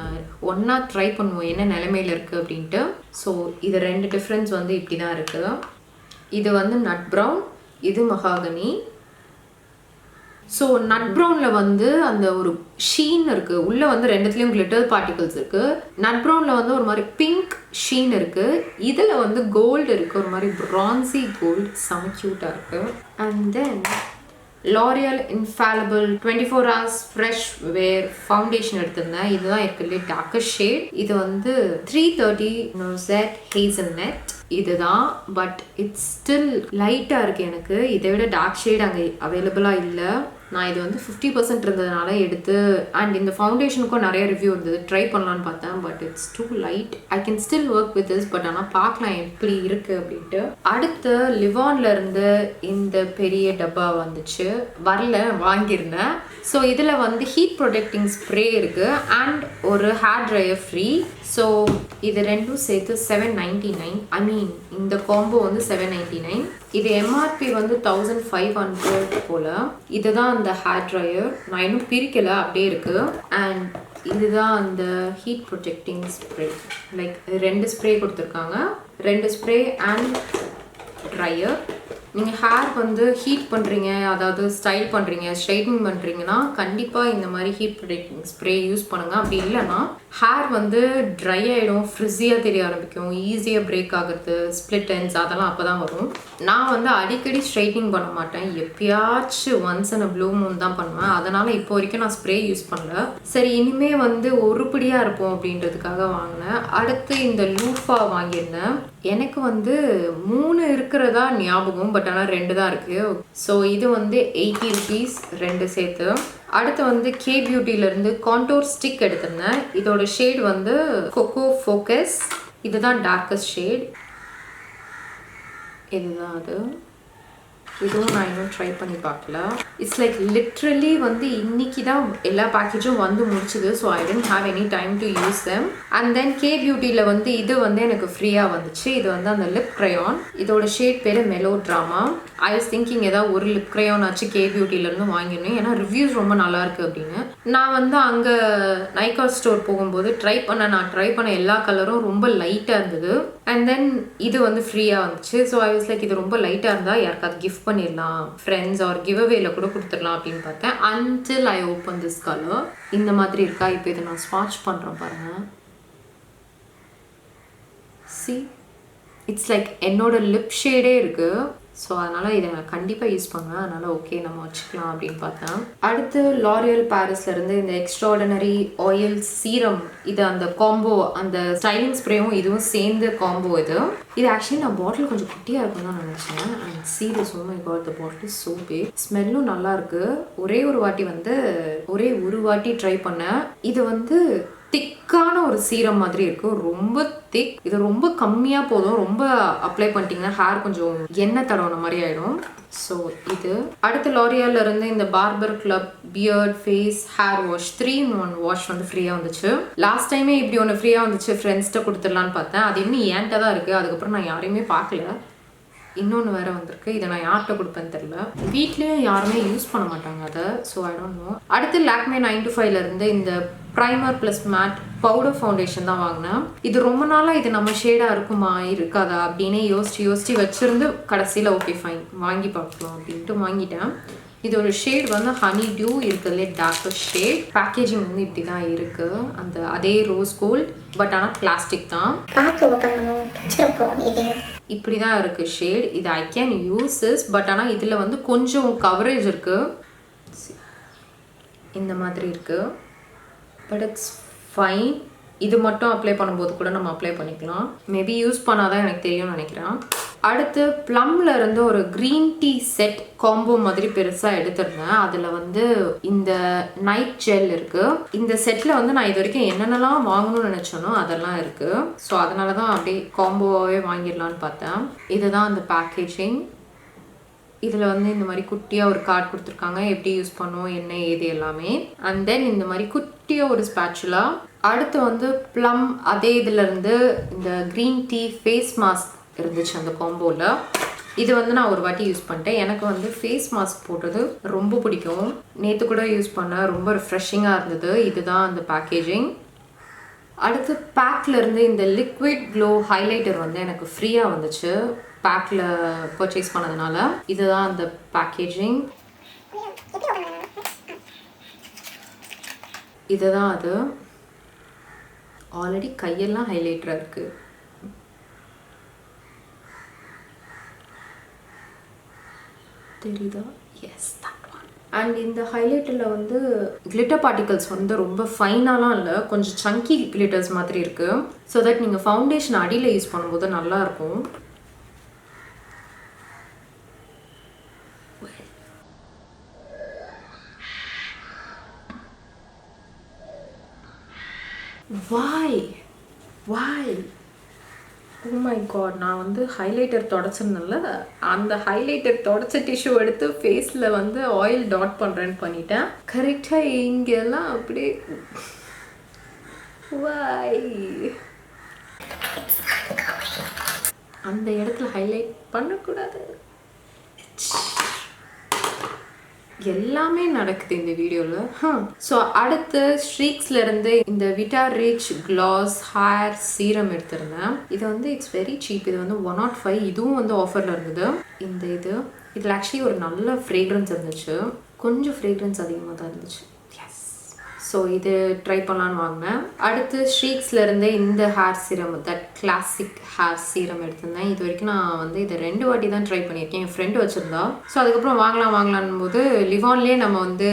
[SPEAKER 3] ஒன்றா ட்ரை பண்ணுவோம் என்ன நிலைமையில் இருக்குது அப்படின்ட்டு. ஸோ இது 2 டிஃப்ரென்ஸ் வந்து இப்படி தான் இருக்குது. இது வந்து நட் ப்ரௌன், இது மஹாகனி. ஸோ நட் ப்ரௌனில் வந்து அந்த ஒரு ஷீன் இருக்குது. உள்ளே வந்து 2த்துலேயும் கிளிட்டர் பார்ட்டிகல்ஸ் இருக்குது. நட் ப்ரௌனில் வந்து ஒரு மாதிரி பிங்க் ஷீன் இருக்குது. இதில் வந்து கோல்டு இருக்குது, ஒரு மாதிரி ப்ரான்சி கோல்டு. செம க்யூட்டாக இருக்குது. And then L'Oreal infallible 24 hours fresh wear foundation எடுத்திருந்தேன். இதுதான் இருக்குல்லே டார்க்கர் ஷேட். இது வந்து 330 நோசெட் ஹேசல்நட். இதுதான். பட் இட்ஸ் ஸ்டில் லைட்டாக இருக்குது எனக்கு. இதை விட டார்க் ஷேட் அங்கே அவைலபிளாக இல்லை. நான் இது வந்து 50% இருந்ததுனால எடுத்து, அண்ட் இந்த ஃபவுண்டேஷனுக்கும் நிறைய ரிவ்யூ இருந்தது, ட்ரை பண்ணலான்னு பார்த்தேன். But it's too light. I can still work with this. But ஆனால் பார்க்கலாம் எப்படி இருக்குது அப்படின்ட்டு. அடுத்து லிவான்லேருந்து இந்த பெரிய டப்பா வந்துச்சு. வரல, வாங்கியிருந்தேன். ஸோ இதில் வந்து ஹீட் ப்ரொடெக்டிங் ஸ்ப்ரே இருக்குது அண்ட் ஒரு ஹேர் ட்ரையர் ஃப்ரீ. ஸோ இது ரெண்டும் சேர்த்து 799. ஐ மீன் இந்த காம்போ வந்து 799. இது எம்ஆர்பி வந்து 1500 போல். இதுதான் அந்த ஹேர் ட்ரையர். நான் இன்னும் பிரிக்கலை, அப்படியே இருக்குது. அண்ட் இதுதான் அந்த heat protecting spray. Like 2 spray கொடுத்துருக்காங்க. 2 ஸ்ப்ரே அண்ட் ட்ரையர். நீங்கள் ஹேர் வந்து ஹீட் பண்ணுறீங்க, அதாவது ஸ்டைல் பண்ணுறீங்க, ஸ்ட்ரைட்னிங் பண்ணுறீங்கன்னா கண்டிப்பாக இந்த மாதிரி ஹீட் ப்ரொடெக்டிங் ஸ்ப்ரே யூஸ் பண்ணுங்கள். அப்படி இல்லைன்னா ஹேர் வந்து ட்ரை ஆகிடும், ஃப்ரிஸியாக தெரிய ஆரம்பிக்கும், ஈஸியாக பிரேக் ஆகுறது, ஸ்ப்ளிட் எண்ட்ஸ் அதெல்லாம் அப்போ தான் வரும். நான் வந்து அடிக்கடி ஸ்ட்ரைட்னிங் பண்ண மாட்டேன், எப்பயாச்சும் once in a blue Moon தான் பண்ணுவேன். அதனால் இப்போ வரைக்கும் நான் ஸ்ப்ரே யூஸ் பண்ணல. சரி இனிமே வந்து ஒருபடியாக இருப்போம் அப்படின்றதுக்காக வாங்கினேன். அடுத்து இந்த லூஃபா வாங்கியிருந்தேன். எனக்கு வந்து 3 இருக்கிறதா ஞாபகம், பட் ஆனால் 2 தான் இருக்குது. ஸோ இது வந்து 80 rupees 2 சேர்த்து. அடுத்து வந்து கே பியூட்டிலேருந்து கான்டோர் ஸ்டிக் எடுத்திருந்தேன். இதோட ஷேட் வந்து கொக்கோ ஃபோக்கஸ். இதுதான் டார்க்கஸ்ட் ஷேட். இதுதான் அது. இதுவும் நான் இன்னும் ட்ரை பண்ணி பார்க்கல. இட்ஸ் லைக் லிட்ரலி வந்து இன்னைக்கு தான் எல்லா பேக்கேஜும் வந்து முடிச்சுது. So I didn't have any time to use them. And then K பியூட்டியில் வந்து இது வந்து எனக்கு ஃப்ரீயாக வந்துச்சு. இது வந்து அந்த லிப் க்ரையான். இதோட ஷேட் பேர் mellow drama. I was thinking ஏதாவது ஒரு லிப் க்ரையான் ஆச்சு கே பியூட்டிலேருந்து வாங்கிடணும், ஏன்னா ரிவ்யூஸ் ரொம்ப நல்லா இருக்கு அப்படின்னு. நான் வந்து அங்கே நைகா ஸ்டோர் போகும்போது நான் ட்ரை பண்ண எல்லா கலரும் ரொம்ப லைட்டாக இருந்தது. அண்ட் தென் இது வந்து ஃப்ரீயாக வந்துச்சு. ஸோ ஐ வாஸ் லைக் இது ரொம்ப லைட்டாக இருந்தால் யாருக்காவது கிஃப்ட் பண்ணிடலாம், ஃப்ரெண்ட்ஸ் ஆர் கிவ் அவேல கூட கொடுத்துடலாம் அப்படின்னு பார்த்தேன். Until I open this colour. இந்த மாதிரி இருக்கா. இப்போ இதை நான் ஸ்வாட்ச் பண்ணுறேன் பாருங்க. சி இட்ஸ் லைக் என்னோட லிப் ஷேடே இருக்குது. ஸோ அதனால் இதை நான் கண்டிப்பாக யூஸ் பண்ணுவேன். அதனால் ஓகே நம்ம வச்சுக்கலாம் அப்படின்னு பார்த்தேன். அடுத்து லாரியல் பாரிஸ்லேருந்து இந்த எக்ஸ்ட்ராடனரி ஆயில் சீரம். இது அந்த காம்போ, அந்த ஸ்டைலிங் ஸ்ப்ரேவும் இதுவும் சேர்ந்து காம்போ. இது ஆக்சுவலி நான் பாட்டில் கொஞ்சம் குட்டியாக இருக்குன்னு தான் நினச்சேன். And serious oh my god, the bottle so big. ஸ்மெல்லும் நல்லா இருக்கு. ஒரே ஒரு வாட்டி ட்ரை பண்ணேன். இது வந்து திக்கான ஒரு சீரம் மாதிரி இருக்கும், ரொம்ப திக். இது ரொம்ப கம்மியாக போதும். ரொம்ப அப்ளை பண்ணிட்டீங்கன்னா ஹேர் கொஞ்சம் எண்ணெய் தடவுன மாதிரி ஆகிடும். ஸோ இது. அடுத்து லாரியால இருந்து இந்த barber club beard face hair wash 3-in-1 wash வந்து ஃப்ரீயாக வந்துச்சு. லாஸ்ட் டைமே இப்படி ஒன்று ஃப்ரீயாக வந்துச்சு, ஃப்ரெண்ட்ஸ்கிட்ட கொடுத்துடலான்னு பார்த்தேன். அது இன்னும் ஏன்ட்ட தான் இருக்குது. அதுக்கப்புறம் நான் யாரையுமே பார்க்கல. இன்னொன்று வேறு வந்திருக்கு. இதை நான் யார்கிட்ட கொடுப்பேன்னு தெரில. வீட்லேயும் யாருமே யூஸ் பண்ண மாட்டாங்க அதை. So I don't know. அடுத்து லாக்மே 9to5லேருந்து இந்த primer plus matte powder foundation தான் வாங்கினேன். இது ரொம்ப நாளாக இது நம்ம ஷேடாக இருக்குமா இருக்காதா அப்படின்னே யோசிச்சு வச்சுருந்து கடைசியில் ஓகே ஃபைன் வாங்கி பார்க்கலாம் அப்படின்ட்டு வாங்கிட்டேன். இதோட ஷேட் வந்து ஹனி டியூ இருக்கிறதுலே டார்க்கஸ்ட் ஷேட். பேக்கேஜிங் வந்து இப்படி தான் இருக்குது. அந்த அதே ரோஸ் கோல்ட், பட் ஆனால் பிளாஸ்டிக் தான். இப்படி தான் இருக்குது ஷேட். இது I can use this, but ஆனால் இதில் வந்து கொஞ்சம் கவரேஜ் இருக்குது. இந்த மாதிரி இருக்குது, பட் இட்ஸ் ஃபைன். இது மட்டும் அப்ளை பண்ணும்போது கூட நம்ம அப்ளை பண்ணிக்கலாம். மேபி யூஸ் பண்ணாதான் எனக்கு தெரியும்னு நினைக்கிறேன். அடுத்து ப்ளம்ல இருந்து ஒரு க்ரீன் டீ செட் காம்போ மாதிரி பெருசாக எடுத்திருந்தேன். அதில் வந்து இந்த நைட் ஜெல் இருக்குது. இந்த செட்டில் வந்து நான் இது வரைக்கும் என்னென்னலாம் வாங்கணும்னு நினச்சேனோ அதெல்லாம் இருக்குது. ஸோ அதனால தான் அப்படியே காம்போவாகவே வாங்கிடலான்னு பார்த்தேன். இதுதான் அந்த பேக்கேஜிங். இதில் வந்து இந்த மாதிரி குட்டியாக ஒரு கார்டு கொடுத்துருக்காங்க, எப்படி யூஸ் பண்ணுவோம் என்ன ஏது எல்லாமே. அண்ட் தென் இந்த மாதிரி குட்டியாக ஒரு ஸ்பேச்சுலா. அடுத்து வந்து ப்ளம் அதே இதிலேருந்து இந்த க்ரீன் டீ ஃபேஸ் மாஸ்க் இருந்துச்சு அந்த காம்போவில். இது வந்து நான் ஒரு வாட்டி யூஸ் பண்ணிட்டேன். எனக்கு வந்து ஃபேஸ் மாஸ்க் போடுறது ரொம்ப பிடிக்கும். நேற்று கூட யூஸ் பண்ணேன், ரொம்ப ரிஃப்ரெஷிங்காக இருந்தது. இதுதான் அந்த பேக்கேஜிங். அடுத்து பேக்லேருந்து இந்த லிக்விட் க்ளோ ஹைலைட்டர் வந்து எனக்கு ஃப்ரீயாக வந்துச்சு பேக்கில் பர்ச்சேஸ் பண்ணதுனால. இதுதான் அந்த பேக்கேஜிங். இதுதான் அது. ஆல்ரெடி கையெல்லாம் ஹைலைட்டராக இருக்குது. தெரியுதா? S, that one. அண்ட் இந்த ஹைலைட்டரில் வந்து கிளிட்டர் பார்ட்டிகல்ஸ் வந்து ரொம்ப ஃபைனாலாம் இல்லை, கொஞ்சம் சங்கி கிளிட்டர்ஸ் மாதிரி இருக்குது. ஸோ தட் நீங்கள் ஃபவுண்டேஷன் அடியில் யூஸ் பண்ணும்போது நல்லாயிருக்கும். Why? Oh my god, நான் வந்து ஹைலைட்டர் தொடச்சிருந்தேன்ல, அந்த ஹைலைட்டர் தொடச்ச டிஷ்யூ எடுத்து ஃபேஸில் வந்து ஆயில் டாட் பண்ணுறேன்னு பண்ணிட்டேன். கரெக்டாக இங்கெல்லாம் அப்படியே அந்த இடத்துல ஹைலைட் பண்ணக்கூடாது. எல்லாமே நடக்குது இந்த வீடியோவில். ஸோ அடுத்து ஸ்ட்ரீக்ஸ்லேருந்து இந்த விட்டா ரிச் கிளாஸ் ஹேர் சீரம் எடுத்திருந்தேன். இது வந்து இட்ஸ் வெரி சீப். இது வந்து 105. இதுவும் வந்து ஆஃபரில் இருந்தது. இதில் ஆக்சுவலி ஒரு நல்ல ஃப்ரேக்ரன்ஸ் இருந்துச்சு. கொஞ்சம் ஃப்ரேக்ரன்ஸ் அதிகமாக தான் இருந்துச்சு. ஸோ இது ட்ரை பண்ணலான்னு வாங்கினேன். அடுத்து ஸ்ட்ரீக்ஸ்லேருந்து இந்த hair serum, that classic hair serum எடுத்திருந்தேன். இது வரைக்கும் நான் வந்து இதை 2 வாட்டி தான் ட்ரை பண்ணியிருக்கேன். என் ஃப்ரெண்டு வச்சுருந்தா. ஸோ அதுக்கப்புறம் வாங்கலான்னு போது லிவான்லேயே நம்ம வந்து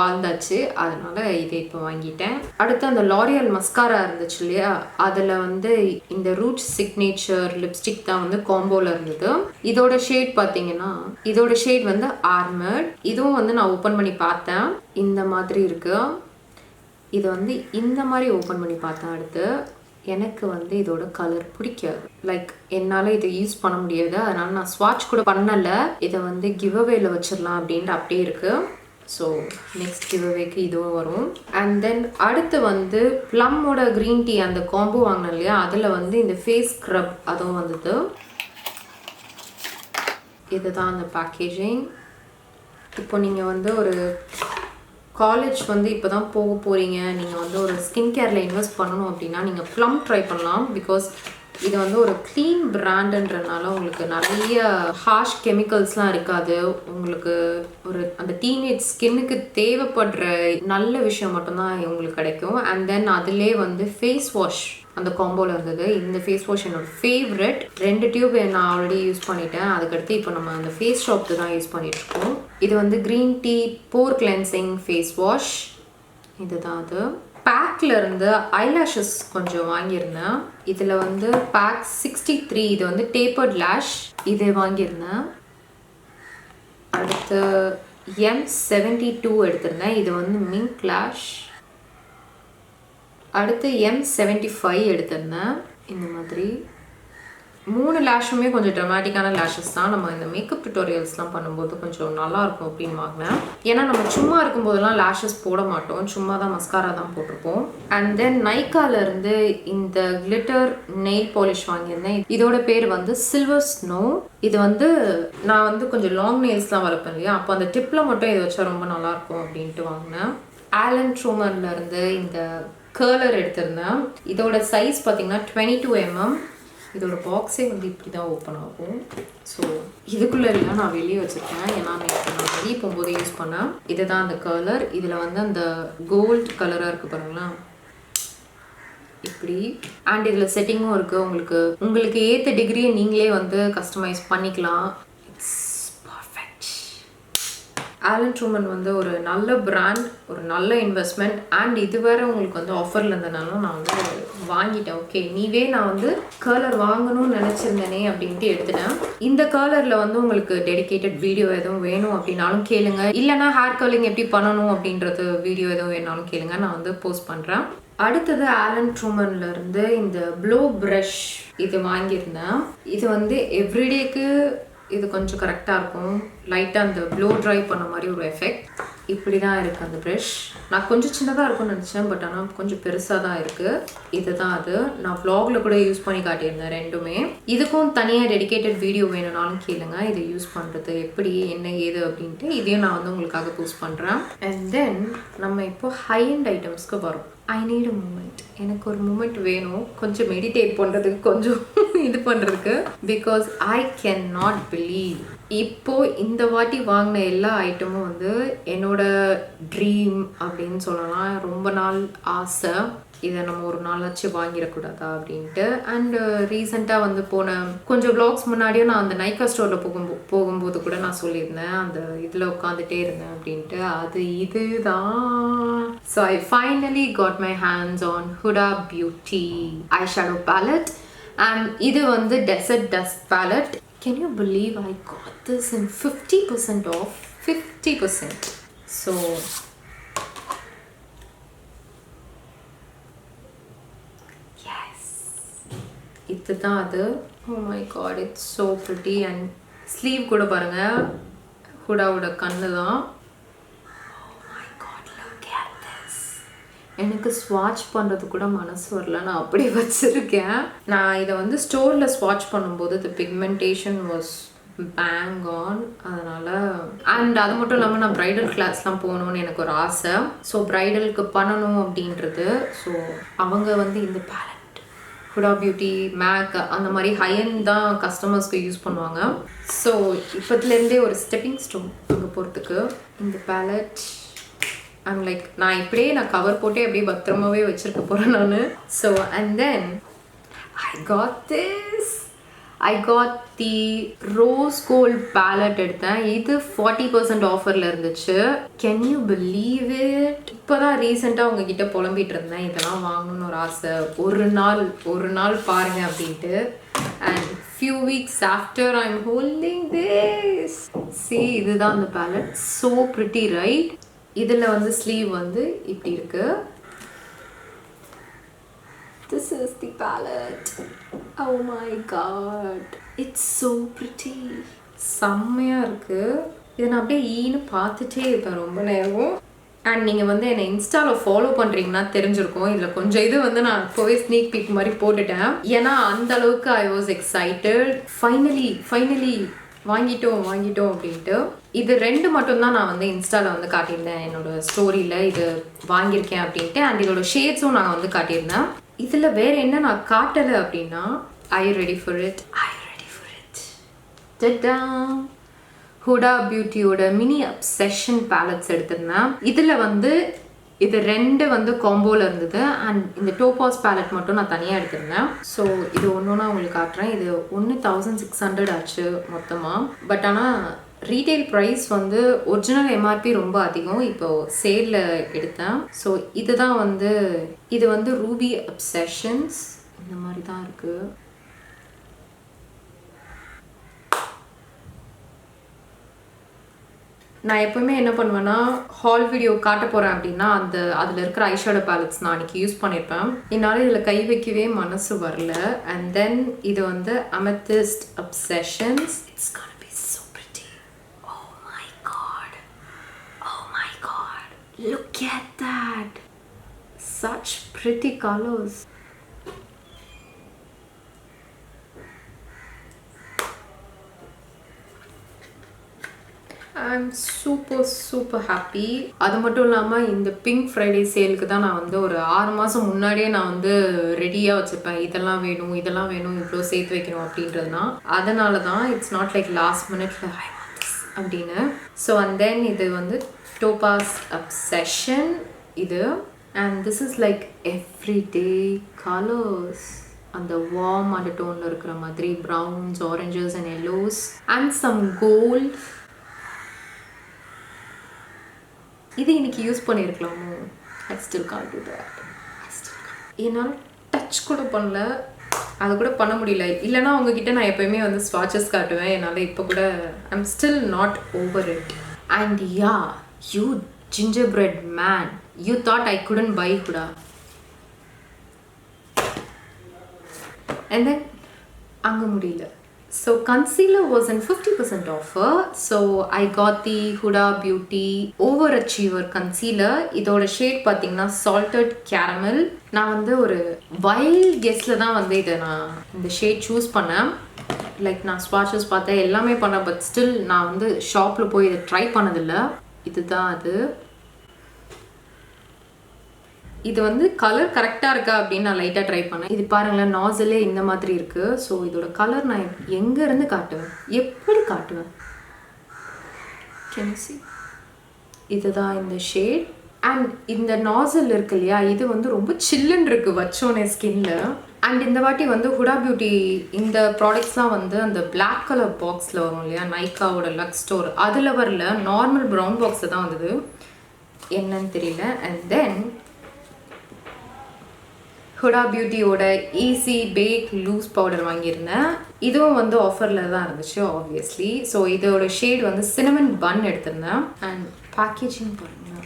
[SPEAKER 3] வாழ்ந்தாச்சு. அதனால இதை இப்போ வாங்கிட்டேன். அடுத்து அந்த லாரியல் மஸ்காரா இருந்துச்சு இல்லையா, அதில் வந்து இந்த ரூட்ஸ் சிக்னேச்சர் லிப்ஸ்டிக் தான் வந்து காம்போவில் இருந்தது. இதோட ஷேட் பார்த்தீங்கன்னா, இதோட ஷேட் வந்து ஆர்மர்ட். இதுவும் வந்து நான் ஓப்பன் பண்ணி பார்த்தேன். இந்த மாதிரி இருக்கு. இதை வந்து இந்த மாதிரி ஓப்பன் பண்ணி பார்த்தேன். அடுத்து எனக்கு வந்து இதோட கலர் பிடிக்காது. லைக் என்னால் இதை யூஸ் பண்ண முடியாது. அதனால நான் ஸ்வாட்ச் கூட பண்ணலை. இதை வந்து கிவ் அவேல வச்சிடலாம் அப்படின்ட்டு அப்படியே இருக்கு. ஸோ நெக்ஸ்ட் கிவ் அவேக்கு இதுவும் வரும். அண்ட் தென் அடுத்து வந்து ப்ளம்மோட க்ரீன் டீ அந்த காம்போ வாங்கினேன் இல்லையா, அதில் வந்து இந்த ஃபேஸ் ஸ்க்ரப் அதுவும் வந்தது. இதுதான் அந்த பேக்கேஜிங். இப்போ நீங்கள் வந்து ஒரு காலேஜ் வந்து இப்போ தான் போக போகிறீங்க, நீங்கள் வந்து ஒரு ஸ்கின் கேரில் இன்வெஸ்ட் பண்ணணும் அப்படின்னா நீங்கள் ப்ளம் ட்ரை பண்ணலாம். பிகாஸ் இது வந்து ஒரு க்ளீன் பிராண்டுன்றனால உங்களுக்கு நிறைய ஹார்ஷ் கெமிக்கல்ஸ்லாம் இருக்காது. உங்களுக்கு ஒரு அந்த டீனேஜ் ஸ்கின்னுக்கு தேவைப்படுற நல்ல விஷயம் மட்டும்தான் உங்களுக்கு கிடைக்கும். அண்ட் தென் அதிலே வந்து ஃபேஸ் வாஷ் அந்த காம்போவில் இருந்தது. இந்த ஃபேஸ் வாஷ் என்னோட ஃபேவரட். 2 டியூப் நான் ஆல்ரெடி யூஸ் பண்ணிட்டேன். அதுக்கடுத்து இப்போ நம்ம அந்த ஃபேஸ் ஷாப்க்கு தான் யூஸ் பண்ணிகிட்ருக்கோம். இது வந்து க்ரீன் டீ போர் கிளென்சிங் ஃபேஸ் வாஷ். இதுதான் அது. பேக்கில் இருந்து ஐலாஷஸ் கொஞ்சம் வாங்கியிருந்தேன். இதில் வந்து பேக் 63. இது வந்து டேப்பர்ட் லேஷ். இது வாங்கியிருந்தேன். அடுத்து M72 எடுத்திருந்தேன். இது வந்து மிங்க் லேஷ். அடுத்து M75 எடுத்திருந்தேன். இந்த மாதிரி 3 லேஷுமே கொஞ்சம் ட்ரமாட்டிக்கான லேஷஸ் தான். நம்ம இந்த மேக்கப் டுட்டோரியல்ஸ்லாம் பண்ணும்போது கொஞ்சம் நல்லாயிருக்கும் அப்படின்னு வாங்கினேன். ஏன்னா நம்ம சும்மா இருக்கும்போதெல்லாம் லேஷஸ் போட மாட்டோம், சும்மா தான் மஸ்காரா தான் போட்டிருப்போம். அண்ட் தென் நைக்காலேருந்து இந்த கிளிட்டர் நெயில் பாலிஷ் வாங்கியிருந்தேன். இதோட பேர் வந்து சில்வர் ஸ்னோ. இது வந்து நான் வந்து கொஞ்சம் லாங் நெயில்ஸ்லாம் வளர்ப்பேன் இல்லையா, அப்போ அந்த டிப்பில் மட்டும் இதை வச்சா ரொம்ப நல்லாயிருக்கும் அப்படின்ட்டு வாங்கினேன். ஆலன் ட்ரூமன்லேருந்து இந்த கர்லர் எடுத்திருந்தேன். இதோட சைஸ் பார்த்தீங்கன்னா 22 mm. இதோட பாக்ஸே வந்து இப்படி தான் ஓப்பன் ஆகும். ஸோ இதுக்குள்ளே இல்லை, நான் வெளியே வச்சுருக்கேன். ஏன்னா நான் வெளியே போகும்போது யூஸ் பண்ணேன். இதுதான் அந்த கலர். இதில் வந்து அந்த கோல்ட் கலராக இருக்குது பாருங்களேன், இப்படி. அண்ட் இதில் செட்டிங்கும் இருக்குது. உங்களுக்கு ஏற்ற டிகிரியை நீங்களே வந்து கஸ்டமைஸ் பண்ணிக்கலாம். ஆலன் ட்ரூமன் வந்து ஒரு நல்ல பிராண்ட், ஒரு நல்ல இன்வெஸ்ட்மெண்ட். அண்ட் இது வேற உங்களுக்கு வந்து ஆஃபரில் இருந்தனாலும் நான் வந்து வாங்கிட்டேன். ஓகே, நான் வந்து கலர் வாங்கணும்னு நினச்சிருந்தேனே அப்படின்ட்டு எடுத்துட்டேன். இந்த கலரில் வந்து உங்களுக்கு டெடிகேட்டட் வீடியோ எதுவும் வேணும் அப்படின்னாலும் கேளுங்க. இல்லைனா ஹேர் கலரிங் எப்படி பண்ணணும் அப்படின்றது வீடியோ எதுவும் வேணாலும் கேளுங்க, நான் வந்து போஸ்ட் பண்ணுறேன். அடுத்தது ஆலன் ட்ரூமன்லேருந்து இந்த ப்ளோ ப்ரஷ் இது வாங்கியிருந்தேன். இது வந்து எவ்ரிடேக்கு இது கொஞ்சம் கரெக்டாக இருக்கும். லைட்டாக அந்த ப்ளோ ட்ரை பண்ண மாதிரி ஒரு எஃபெக்ட். இப்படி தான் இருக்குது அந்த ப்ரஷ். நான் கொஞ்சம் சின்னதாக இருக்கும்னு நினச்சேன், பட் ஆனால் கொஞ்சம் பெருசாக தான் இருக்குது. இதுதான் அது. நான் vlogல கூட யூஸ் பண்ணி காட்டியிருந்தேன் ரெண்டுமே. இதுக்கும் தனியாக டெடிகேட்டட் வீடியோ வேணும்னாலும் கேளுங்க, இதை யூஸ் பண்ணுறது எப்படி என்ன ஏது அப்படின்ட்டு. இதையும் நான் வந்து உங்களுக்காக போஸ்ட் பண்ணுறேன். அண்ட் தென் நம்ம இப்போ ஹை அண்ட் ஐட்டம்ஸ்க்கு வரும். I need a moment. எனக்கு ஒரு மூமெண்ட் வேணும், கொஞ்சம் மெடிடேட் பண்ணுறதுக்கு, கொஞ்சம் இது பண்ணுறதுக்கு. Because I can not believe இப்போ இந்த வாட்டி வாங்கின எல்லா ஐட்டமும் வந்து என்னோட ட்ரீம் அப்படின்னு சொல்லலாம். ரொம்ப நாள் ஆசை, இதை நம்ம ஒரு நாளாச்சு வாங்கிடக்கூடாதா அப்படின்ட்டு. அண்ட் ரீசெண்டாக வந்து போன கொஞ்சம் vlogs முன்னாடியும் நான் அந்த நைக்கா ஸ்டோரில் போகும்போது கூட நான் சொல்லியிருந்தேன், அந்த இதில் உட்காந்துட்டே இருந்தேன் அப்படின்ட்டு. அது இதுதான். So I finally God my hands on Huda Beauty eyeshadow palette. And இது வந்து Desert Dust palette. Can you believe I got this in 50% off? 50%. So இதுதான் அது. Oh my god, it's so pretty. and sleeve கூட பாருங்க, ஹுடாவோட கண்ணு தான். Oh my god, look at this. எனக்கு ஸ்வாட்ச் பண்ணுறது கூட மனசு வரல, நான் அப்படியே வச்சுருக்கேன். நான் இதை வந்து ஸ்டோரில் ஸ்வாட்ச் பண்ணும்போது the pigmentation was bang on. அதனால் அண்ட் அது மட்டும் இல்லாமல் நான் ப்ரைடல் கிளாஸ்லாம் போகணுன்னு எனக்கு ஒரு ஆசை. ஸோ ப்ரைடலுக்கு பண்ணணும் அப்படின்றது. ஸோ அவங்க வந்து இந்த பேலட் ஹுடா பியூட்டி, மேக் அந்த மாதிரி ஹையண்ட் தான் கஸ்டமர்ஸ்க்கு யூஸ் பண்ணுவாங்க. ஸோ இப்போத்துலேருந்தே ஒரு ஸ்டெப்பிங் ஸ்டோன் அங்கே போகிறதுக்கு இந்த பேலட் ஐம் லைக் நான் இப்படியே நான் கவர் போட்டே அப்படியே பத்திரமாவே வச்சுருக்க போகிறேன் நான். So and then I got the rose gold palette எடுத்தேன். இது 40% ஆஃபரில் இருந்துச்சு. Can you believe it? இப்போ தான் ரீசெண்டாக உங்ககிட்ட புலம்பிகிட்டு இருந்தேன் இதெல்லாம் வாங்கணும்னு ஒரு ஆசை, ஒரு நாள் பாருங்க அப்படின்ட்டு. And few weeks after I'm holding this. See, இதுதான் அந்த palette. So pretty, right? இதில் வந்து ஸ்லீவ் வந்து இப்படி இருக்கு. This is the palette. Oh my god. It's so pretty. செம்மையாக இருக்குது. இதை நான் அப்படியே ஈன்னு பார்த்துட்டே இருப்பேன் ரொம்ப நேரம். அண்ட் நீங்கள் வந்து என்னை இன்ஸ்டாவில் ஃபாலோ பண்ணுறீங்கன்னா தெரிஞ்சிருக்கும். இதில் கொஞ்சம் இது வந்து நான் இப்போவே ஸ்னீக் பீக் மாதிரி போட்டுட்டேன். ஏன்னா அந்த அளவுக்கு ஐ வாஸ் எக்ஸைட்டட். ஃபைனலி வாங்கிட்டோம் அப்படின்ட்டு. இது 2 மட்டும்தான் நான் வந்து இன்ஸ்டாவில் வந்து காட்டியிருந்தேன் என்னோட ஸ்டோரியில் இது வாங்கியிருக்கேன் அப்படின்ட்டு. அண்ட் இதோட ஷேட்ஸும் நான் வந்து காட்டியிருந்தேன். இதில் வேறு என்ன நான் காட்டலை அப்படின்னா Are you ready for it? Ta-da! Huda பியூட்டியோட மினி அப்சஷன் பேலட்ஸ் எடுத்திருந்தேன். இதில் வந்து இது 2 வந்து காம்போவில் இருந்தது. அண்ட் இந்த டோபாஸ் பேலட் மட்டும் நான் தனியாக எடுத்திருந்தேன். ஸோ இது ஒன்று உங்களுக்கு காட்டுறேன். இது 1600 ஆச்சு மொத்தமாக. பட் ஆனால் ரீட்டைல் ப்ரைஸ் வந்து ஒரிஜினல் எம்ஆர்பி ரொம்ப அதிகம். இப்போது சேலில் எடுத்தேன். ஸோ இதுதான் வந்து இது வந்து ரூபி அப்சஷன்ஸ் இந்த மாதிரி தான் இருக்குது. நான் எப்பவுமே என்ன பண்ணுவேன்னா ஹால் வீடியோ காட்ட போகிறேன் அப்படின்னா அதில் இருக்கிற ஐஷேடோ பேலட்ஸ் நான் அன்றைக்கி யூஸ் பண்ணியிருப்பேன். என்னால் இதில் கை வைக்கவே மனசு வரல. அண்ட் தென் இது வந்து amethyst obsessions. It's gonna be so pretty. Oh my god. Look at that. Such pretty colors. I'm super happy. அது மட்டும் இல்லாமல் இந்த பிங்க் ஃப்ரைடே சேலுக்கு தான் நான் வந்து ஒரு 6 மாதம் முன்னாடியே நான் வந்து ரெடியாக வச்சுருப்பேன். இதெல்லாம் வேணும் இவ்வளோ சேர்த்து வைக்கணும் அப்படின்றதுனா. அதனால தான் இட்ஸ் நாட் லைக் லாஸ்ட் மினிட்ல அப்படின்னு. ஸோ அண்ட் தென் இது வந்து டோபாஸ் அப்சஷன் இது. And this is like everyday colours. அந்த வார்ம் அண்டர்டோனில் இருக்கிற மாதிரி browns, oranges and yellows and some gold. இது இன்னைக்கு யூஸ் பண்ணியிருக்கலாமோ? I still can't do that. என்னால் டச் கூட பண்ணல, அது கூட பண்ண முடியல. இல்லைனா உங்ககிட்ட நான் எப்போயுமே வந்து ஸ்வாட்சஸ் காட்டுவேன். என்னால் இப்போ கூட I'm still not over it. And yeah, you ginger bread man, you thought I couldn't buy கூட. அண்ட் தென் அங்கே முடியல. So concealer was in 50% offer. So I got the Huda Beauty Overachiever Concealer. இதோட shade பார்த்தீங்கன்னா salted caramel. நான் வந்து ஒரு wild கெஸ்ல தான் வந்து இதை நான் இந்த ஷேட் சூஸ் பண்ணேன். லைக் நான் ஸ்வாட்சஸ் பார்த்தேன், எல்லாமே பண்ணேன். பட் ஸ்டில் நான் வந்து ஷாப்பில் போய் இதை ட்ரை பண்ணதில்லை. இதுதான் அது. இது வந்து கலர் கரெக்டாக இருக்கா அப்படின்னு நான் லைட்டாக ட்ரை பண்ணேன். இது பாருங்களேன், நாசலே இந்த மாதிரி இருக்குது. ஸோ இதோட கலர் நான் எங்கேருந்து காட்டுவேன், எப்படி காட்டுவேன்? Can you see? இதுதான் இந்த ஷேட். அண்ட் இந்த நாசல் இருக்கு இல்லையா, இது வந்து ரொம்ப சில்லுன்னு இருக்குது வச்சோன்னே ஸ்கின்ல. அண்ட் இந்த வாட்டி வந்து ஹுடா பியூட்டி இந்த ப்ராடக்ட்ஸ்லாம் வந்து அந்த பிளாக் கலர் பாக்ஸில் வரும் இல்லையா, நைக்காவோட லக்ஸ் ஸ்டோர், அதில் வரல, நார்மல் ப்ரௌன் பாக்ஸில் தான் வந்தது. என்னன்னு தெரியல. அண்ட் தென் ஹுடா பியூட்டியோட ஈஸி பேக் லூஸ் பவுடர் வாங்கியிருந்தேன். இதுவும் வந்து ஆஃபரில் தான் இருந்துச்சு ஆப்வியஸ்லி. ஸோ இதோட ஷேட் வந்து சினமன் பன் எடுத்திருந்தேன். அண்ட் பேக்கேஜிங் பாருங்க,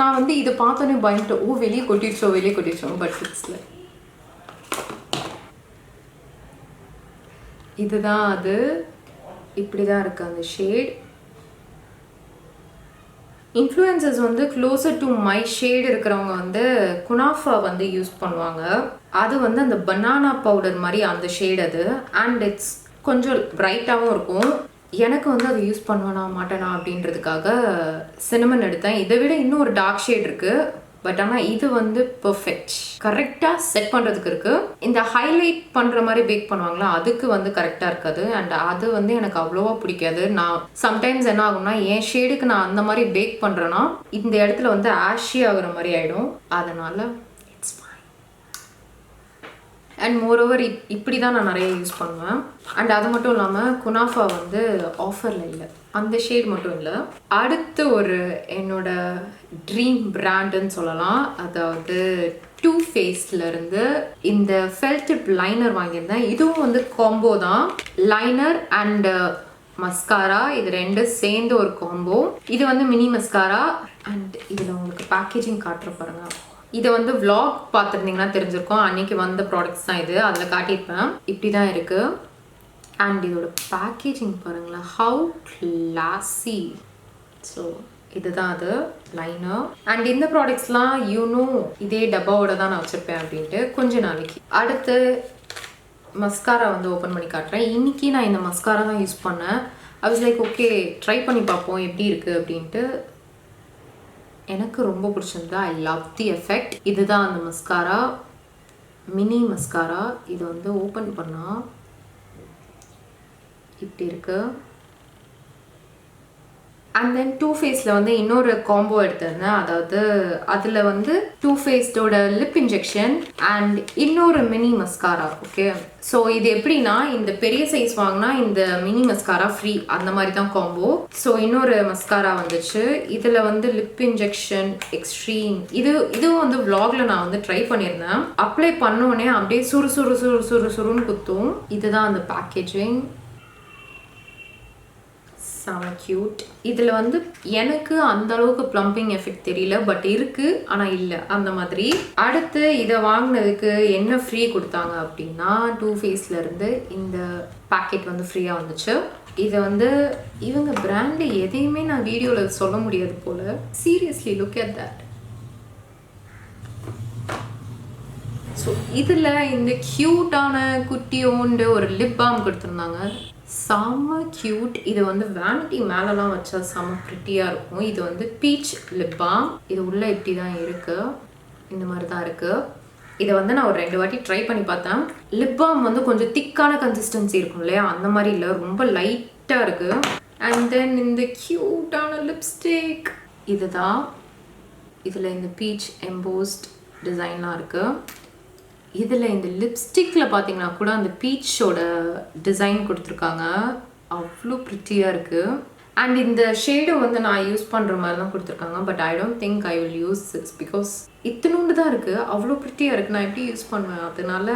[SPEAKER 3] நான் வந்து இதை பார்த்தோன்னே பயந்துட்டு வெளியே கொட்டிடுச்சோம். பட் இட்ஸ்ல இதுதான் அது. இப்படி தான் இருக்குது அந்த ஷேட். இன்ஃப்ளூயன்சர்ஸ் வந்து க்ளோசர் டு மை ஷேட் இருக்கிறவங்க வந்து குனாஃபா வந்து யூஸ் பண்ணுவாங்க. அது வந்து அந்த பனானா பவுடர் மாதிரி அந்த ஷேட் அது. அண்ட் இட்ஸ் கொஞ்சம் பிரைட்டாகவும் இருக்கும். எனக்கு வந்து அதை யூஸ் பண்ணுவேனா மாட்டேனா அப்படின்றதுக்காக சினமன் எடுத்தேன். இதை விட இன்னும் ஒரு டார்க் ஷேட் இருக்குது, பட் ஆனால் இது வந்து பர்ஃபெக்ட், கரெக்டாக செட் பண்ணுறதுக்கு இருக்குது. இந்த ஹைலைட் பண்ணுற மாதிரி பேக் பண்ணுவாங்களா, அதுக்கு வந்து கரெக்டாக இருக்காது. அண்ட் அது வந்து எனக்கு அவ்வளோவா பிடிக்காது. நான் சம்டைம்ஸ் என்ன ஆகும்னா, என் ஷேடுக்கு நான் அந்த மாதிரி பேக் பண்ணுறேன்னா இந்த இடத்துல வந்து ஆஷி ஆகுற மாதிரி ஆகிடும். அதனால் இட்ஸ் ஃபைன். அண்ட் மோரோவர் இப்படி தான் நான் நிறைய யூஸ் பண்ணுவேன். அண்ட் அது மட்டும் இல்லாமல் குனாஃபா வந்து ஆஃபரில் இல்லை, அந்த ஷேட் மட்டும் இல்லை. அடுத்து ஒரு என்னோட ட்ரீம் பிராண்டுன்னு சொல்லலாம். அதாவது டூ ஃபேஸ்லேருந்து இந்த ஃபெல்ட் டிப் லைனர் வாங்கியிருந்தேன். இதுவும் வந்து காம்போ தான், லைனர் அண்ட் மஸ்காரா, இது ரெண்டு சேர்ந்து ஒரு காம்போ. இது வந்து மினி மஸ்காரா. அண்ட் இதில் உங்களுக்கு பேக்கேஜிங் காட்டுற பாருங்க. இதை வந்து vlog பார்த்துருந்தீங்கன்னா தெரிஞ்சிருக்கும், அன்னைக்கு வந்த ப்ராடக்ட்ஸ் தான் இது, அதில் காட்டியிருப்பேன். இப்படி தான் இருக்குது. அண்ட் இதோட பேக்கேஜிங் பாருங்களேன், ஹவு கிளாஸி. ஸோ இதுதான் அது லைனர். அண்ட் இந்த ப்ராடக்ட்ஸ்லாம் இதே டப்பாவோட தான் நான் வச்சுருப்பேன் அப்படின்ட்டு கொஞ்ச நாளைக்கு. அடுத்து மஸ்காரா வந்து ஓப்பன் பண்ணி காட்டுறேன். இன்றைக்கி நான் இந்த மஸ்காரா தான் யூஸ் பண்ணேன். ஐ வாஸ் லைக் ஓகே ட்ரை பண்ணி பார்ப்போம் எப்படி இருக்குது அப்படின்ட்டு. எனக்கு ரொம்ப பிடிச்சிருந்தா, ஐ லவ் தி எஃபெக்ட். இதுதான் அந்த மஸ்காரா, மினி மஸ்காரா. இது வந்து ஓப்பன் பண்ணால் இப்படி இருக்கு. அண்ட் தென் டூ ஃபேஸில் வந்து இன்னொரு காம்போ எடுத்திருந்தேன். அதாவது அதில் வந்து டூ ஃபேஸ்டோட லிப் இன்ஜெக்ஷன் அண்ட் இன்னொரு மினி மஸ்காரா. ஓகே, ஸோ இது எப்படின்னா, இந்த பெரிய சைஸ் வாங்கினா இந்த மினி மஸ்காரா ஃப்ரீ, அந்த மாதிரி தான் காம்போ. ஸோ இன்னொரு மஸ்காரா வந்துச்சு. இதில் வந்து லிப் இன்ஜெக்ஷன் எக்ஸ்ட்ரீம். இதுவும் வந்து vlogல நான் வந்து ட்ரை பண்ணியிருந்தேன். அப்ளை பண்ணோடனே அப்படியே சுருன்னு குத்தும். இதுதான் அந்த பேக்கேஜிங். செம க்யூட். இதில் வந்து எனக்கு அந்த அளவுக்கு ப்ளம்பிங் எஃபெக்ட் தெரியல, பட் இருக்குது, ஆனால் இல்லை அந்த மாதிரி. அடுத்து இதை வாங்கினதுக்கு என்ன ஃப்ரீ கொடுத்தாங்க அப்படின்னா, டூ ஃபேஸ்லேருந்து இந்த பேக்கெட் வந்து ஃப்ரீயாக வந்துச்சு. இதை வந்து இவங்க பிராண்டு எதையுமே நான் வீடியோவில் சொல்ல முடியாது போல். Seriously look at that. So இதில் இந்த க்யூட்டான குட்டியோண்டு ஒரு லிப் பாம் கொடுத்துருந்தாங்க. செம்ம க்யூட். இது வந்து வேனிட்டி மேலெலாம் வச்சா செம்ம ப்ரிட்டியாக இருக்கும். இது வந்து பீச் லிப் பாம். இது உள்ளே இப்படி தான் இருக்குது, இந்த மாதிரி தான் இருக்குது. இதை வந்து நான் ஒரு 2 வாட்டி ட்ரை பண்ணி பார்த்தேன். லிப் பாம் வந்து கொஞ்சம் திக்கான கன்சிஸ்டன்சி இருக்கும் இல்லையா, அந்த மாதிரி இல்லை, ரொம்ப லைட்டாக இருக்குது. அண்ட் தென் இந்த க்யூட்டான லிப்ஸ்டிக் இதுதான். இதில் இந்த பீச் எம்போஸ்ட் டிசைன்லாம் இருக்குது. இதில் இந்த லிப்ஸ்டிக்கில் பார்த்தீங்கன்னா கூட அந்த பீச்சோட டிசைன் கொடுத்துருக்காங்க, அவ்வளோ ப்ரிட்டியாக இருக்குது. அண்ட் இந்த ஷேடும் வந்து நான் யூஸ் பண்ணுற மாதிரி தான் கொடுத்துருக்காங்க. But I don't think I will use this because இத்தினூண்டு தான் இருக்குது, அவ்வளோ ப்ரிட்டியாக இருக்குது, நான் எப்படி யூஸ் பண்ணுவேன், அதனால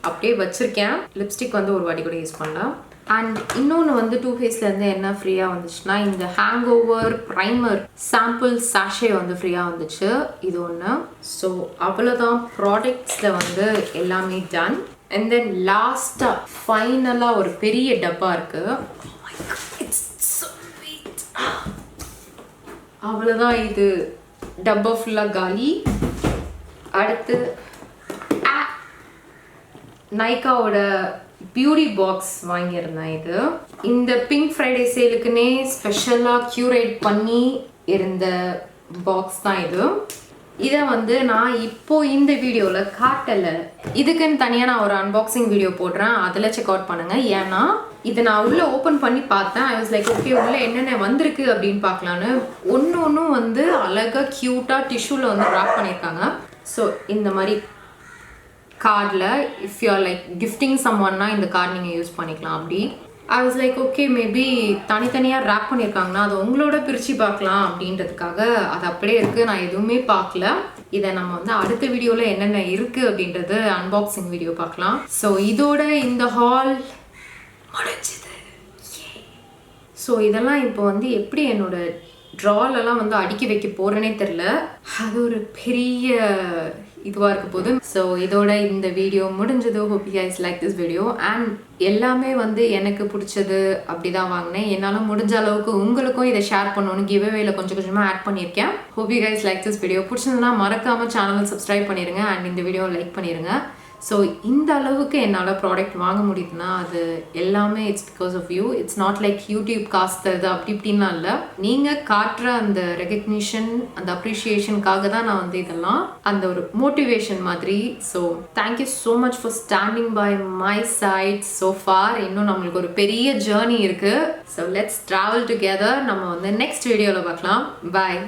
[SPEAKER 3] அப்படியே வச்சுருக்கேன். லிப்ஸ்டிக் வந்து ஒரு வாட்டி கூட யூஸ் பண்ணலாம். அண்ட் இன்னொன்று வந்து டூ ஃபேஸ்லேருந்து என்ன ஃப்ரீயாக வந்துச்சுன்னா, இந்த hang over primer sample sachet வந்து ஃப்ரீயாக வந்துச்சு. இது ஒன்று. ஸோ அவ்வளோதான், ப்ராடக்ட்ஸில் வந்து எல்லாமே டன். அண்ட் தென் லாஸ்ட்டாக ஃபைனலாக ஒரு பெரிய டப்பா இருக்குது. அவ்வளோதான், இது டப்பா ஃபுல்லாக காலி. அடுத்து நைக்காவோட பியூட்டி பாக்ஸ் வாங்கியிருந்தேன். இது இந்த பிங்க் ஃப்ரைடே சேலுக்குன்னே ஸ்பெஷலாக க்யூரேட் பண்ணி இருந்த பாக்ஸ் தான் இது. இதை வந்து நான் இப்போது இந்த வீடியோவில் காட்டலை, இதுக்குன்னு தனியாக நான் ஒரு அன்பாக்சிங் வீடியோ போடுறேன், அதில் செக் அவுட் பண்ணுங்கள். ஏன்னா இதை நான் உள்ளே ஓப்பன் பண்ணி பார்த்தேன். ஐ வாஸ் லைக் ஓகே உள்ளே என்னென்ன வந்திருக்கு அப்படின்னு பார்க்கலான்னு. ஒன்றும் வந்து அழகாக க்யூட்டாக டிஷ்யூவில் வந்து ட்ராப் பண்ணியிருக்காங்க. ஸோ இந்த மாதிரி கார்டில் if you are like gifting சம்ஒன்னா இந்த கார்டு நீங்கள் யூஸ் பண்ணிக்கலாம். அப்படி I was like okay maybe தனித்தனியாக ரேப் பண்ணியிருக்காங்கன்னா அது உங்களோட பிரித்து பார்க்கலாம் அப்படின்றதுக்காக அது அப்படியே இருக்குது. நான் எதுவுமே பார்க்கல. இதை நம்ம வந்து அடுத்த வீடியோவில் என்னென்ன இருக்குது அப்படின்றது அன்பாக்சிங் வீடியோ பார்க்கலாம். ஸோ இதோட இந்த ஹால் முடிஞ்சுது. ஸோ இதெல்லாம் இப்போ வந்து எப்படி என்னோட ட்ராலெல்லாம் வந்து அடுக்கி வைக்க போகிறேனே தெரில, அது ஒரு பெரிய இதுவாக இருக்க போது. ஸோ இதோட இந்த வீடியோ முடிஞ்சது. Hope you guys like this video. And எல்லாமே வந்து எனக்கு பிடிச்சது அப்படி தான் வாங்கினேன். என்னால் முடிஞ்ச அளவுக்கு உங்களுக்கும் இதை ஷேர் பண்ணணும்னு கிவ்அவேல கொஞ்சம் கொஞ்சமாக ஆட் பண்ணியிருக்கேன். Hope you guys like this video. பிடிச்சதுன்னா மறக்காமல் சேனல் சப்ஸ்கிரைப் பண்ணிடுங்க அண்ட் இந்த வீடியோ லைக் பண்ணிடுங்க. ஸோ இந்த அளவுக்கு என்னால் ப்ராடக்ட் வாங்க முடியுதுன்னா அது எல்லாமே it's because of you. It's not like YouTube காசு தருது அப்படி இப்படின்லாம் இல்லை. நீங்கள் காட்டுற அந்த ரெகக்னிஷன், அந்த அப்ரிஷியேஷனுக்காக தான் நான் வந்து இதெல்லாம் அந்த ஒரு மோட்டிவேஷன் மாதிரி. So thank you so much for standing by my side so far. இன்னும் நம்மளுக்கு ஒரு பெரிய ஜேர்னி இருக்குது. So let's travel together. நம்ம வந்து நெக்ஸ்ட் வீடியோவில் பார்க்கலாம். பாய்.